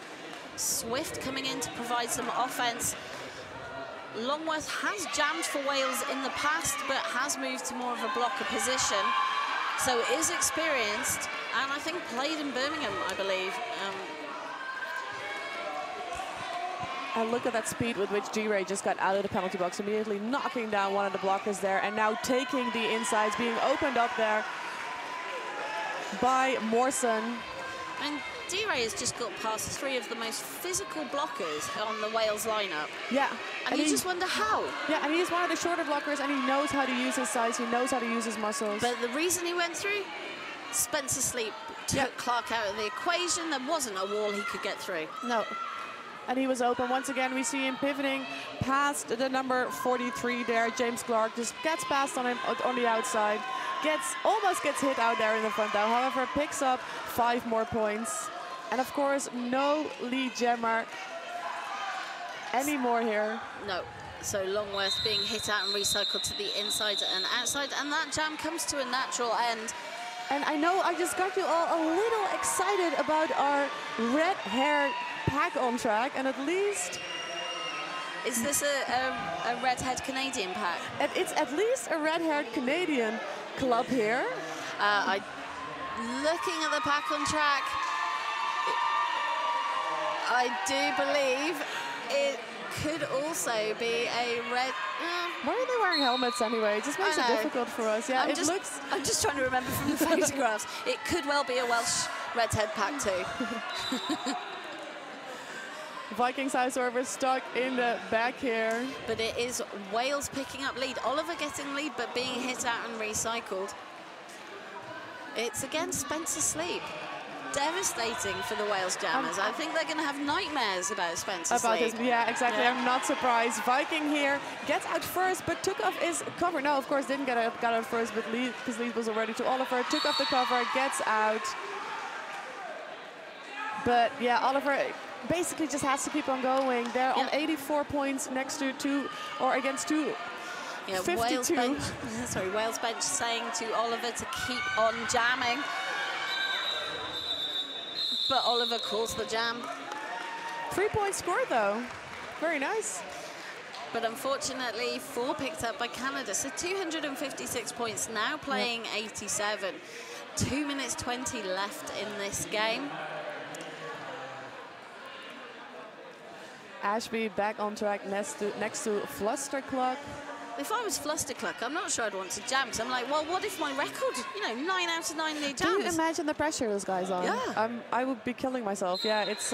Swift coming in to provide some offense. Longworth has jammed for Wales in the past, but has moved to more of a blocker position. So is experienced, and I think played in Birmingham, I believe. And look at that speed with which D-Ray just got out of the penalty box, immediately knocking down one of the blockers there, and now taking the insides, being opened up there by Morrison. And D-Ray has just got past 3 of the most physical blockers on the Wales lineup. Yeah. And you just wonder how. Yeah, and he's one of the shorter blockers, and he knows how to use his size, he knows how to use his muscles. But the reason he went through, Spencer Sleep took Clark out of the equation. There wasn't a wall he could get through. No. And he was open. Once again, we see him pivoting past the number 43 there. James Clark just gets past on him on the outside. Almost gets hit out there in the front though. However, picks up 5 more points. And of course, no lead jammer anymore here. No. So Longworth being hit out and recycled to the inside and outside. And that jam comes to a natural end. And I know I just got you all a little excited about our red-haired pack on track, and at least... Is this a red-haired Canadian pack? It's at least a red-haired Canadian club here. Looking at the pack on track, I do believe it could also be a red... Why are they wearing helmets anyway? It just makes it difficult for us. Yeah, I'm just trying to remember from the photographs. It could well be a Welsh red-haired pack too. Vikings however stuck in the back here. But it is Wales picking up lead. Oliver getting lead, but being hit out and recycled. It's again Spencer Sleep. Devastating for the Wales jammers. I think they're going to have nightmares about Spencer Sleep. Yeah, exactly. Yeah. I'm not surprised. Viking here gets out first, but took off his cover. No, of course, didn't got out first, but his lead was already to Oliver. Took off the cover, gets out. But yeah, Oliver basically just has to keep on going. They're on 84 points next to against 52. Wales bench saying to Oliver to keep on jamming. But Oliver calls the jam. 3-point score though. Very nice. but unfortunately 4 picked up by Canada. So 256 points, now playing 87. 2 minutes 20 left in this game. Ashby back on track next to Flustercluck. If I was Flustercluck, I'm not sure I'd want to jam, because I'm like, well, what if my record, 9 out of 9 lead jams? Do you imagine the pressure those guys on? Yeah. I would be killing myself. Yeah, it's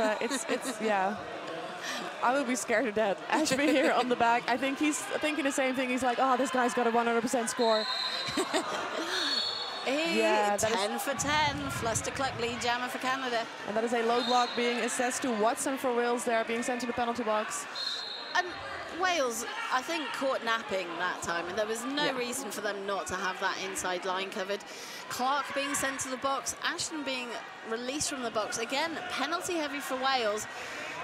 yeah. I would be scared to death. Ashby here on the back. I think he's thinking the same thing. He's like, oh, this guy's got a 100% score. 10 for 10. Flustercluck lead jammer for Canada. And that is a low block being assessed to Watson for Wales there, being sent to the penalty box. And Wales, I think, caught napping that time, and there was no reason for them not to have that inside line covered. Clark being sent to the box, Ashton being released from the box. Again, penalty heavy for Wales.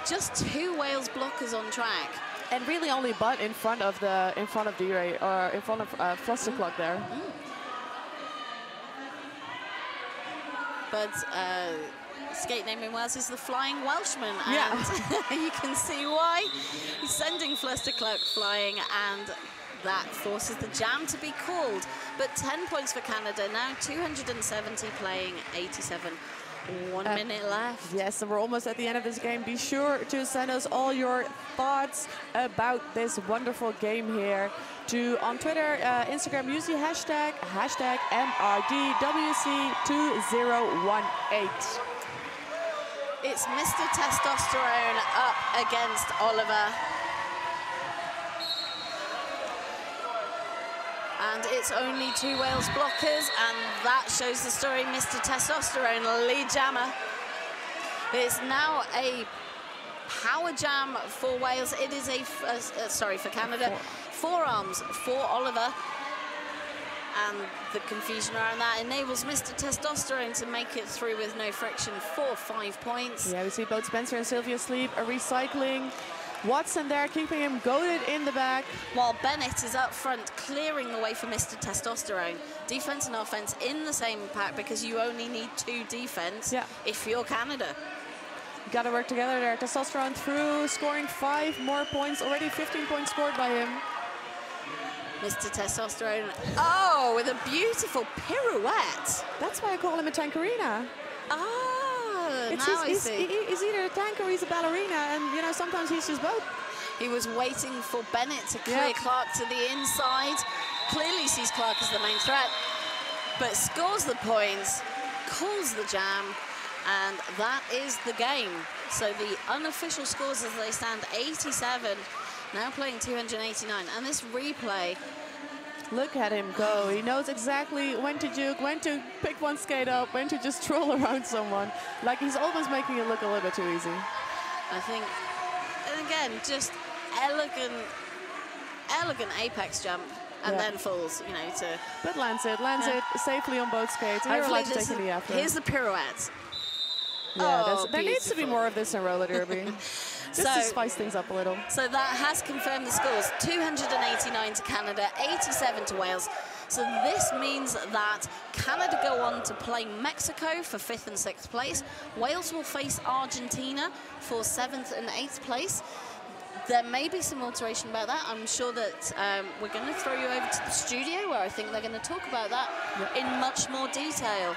Just 2 Wales blockers on track. And really only Butt in front of D-Ray, or in front of Flustercluck there. But skate name in Wales is the Flying Welshman, and you can see why. He's sending Flustercluck flying, and that forces the jam to be called. But 10 points for Canada, now 270 playing 87. 1 minute left. Yes, and we're almost at the end of this game. Be sure to send us all your thoughts about this wonderful game here on Twitter, Instagram. Use the hashtag MRDWC2018. It's Mr. Testosterone up against Oliver. And it's only 2 Wales blockers, and that shows the story. Mr. Testosterone, lead jammer. It's now a power jam for Wales. It is for Canada. Forearms for Oliver. And the confusion around that enables Mr. Testosterone to make it through with no friction for 5 points. Yeah, we see both Spencer and Sylvia Sleep recycling. Watson there, keeping him goaded in the back. While Bennett is up front, clearing the way for Mr. Testosterone. Defense and offense in the same pack, because you only need 2 defense if you're Canada. Got to work together there. Testosterone through, scoring 5 more points. Already 15 points scored by him. Mr. Testosterone, with a beautiful pirouette. That's why I call him a tankerina. He's either a tank or he's a ballerina, and sometimes he's just both. He was waiting for Bennett to clear Clark to the inside. Clearly sees Clark as the main threat, but scores the points, calls the jam, and that is the game. So the unofficial scores as they stand, 87, now playing 289. And this replay, look at him go. He knows exactly when to juke, when to pick one skate up, when to just troll around someone. Like, he's almost making it look a little bit too easy. I think, and again, just elegant apex jump, and then falls, But lands it safely on both skates. And you're allowed to take a knee after. Here's the pirouette. Yeah, there needs to be more of this in roller derby. Just to spice things up a little. So that has confirmed the scores. 289 to Canada, 87 to Wales. So this means that Canada go on to play Mexico for 5th and 6th place. Wales will face Argentina for 7th and 8th place. There may be some alteration about that. I'm sure that we're going to throw you over to the studio, where I think they're going to talk about that in much more detail.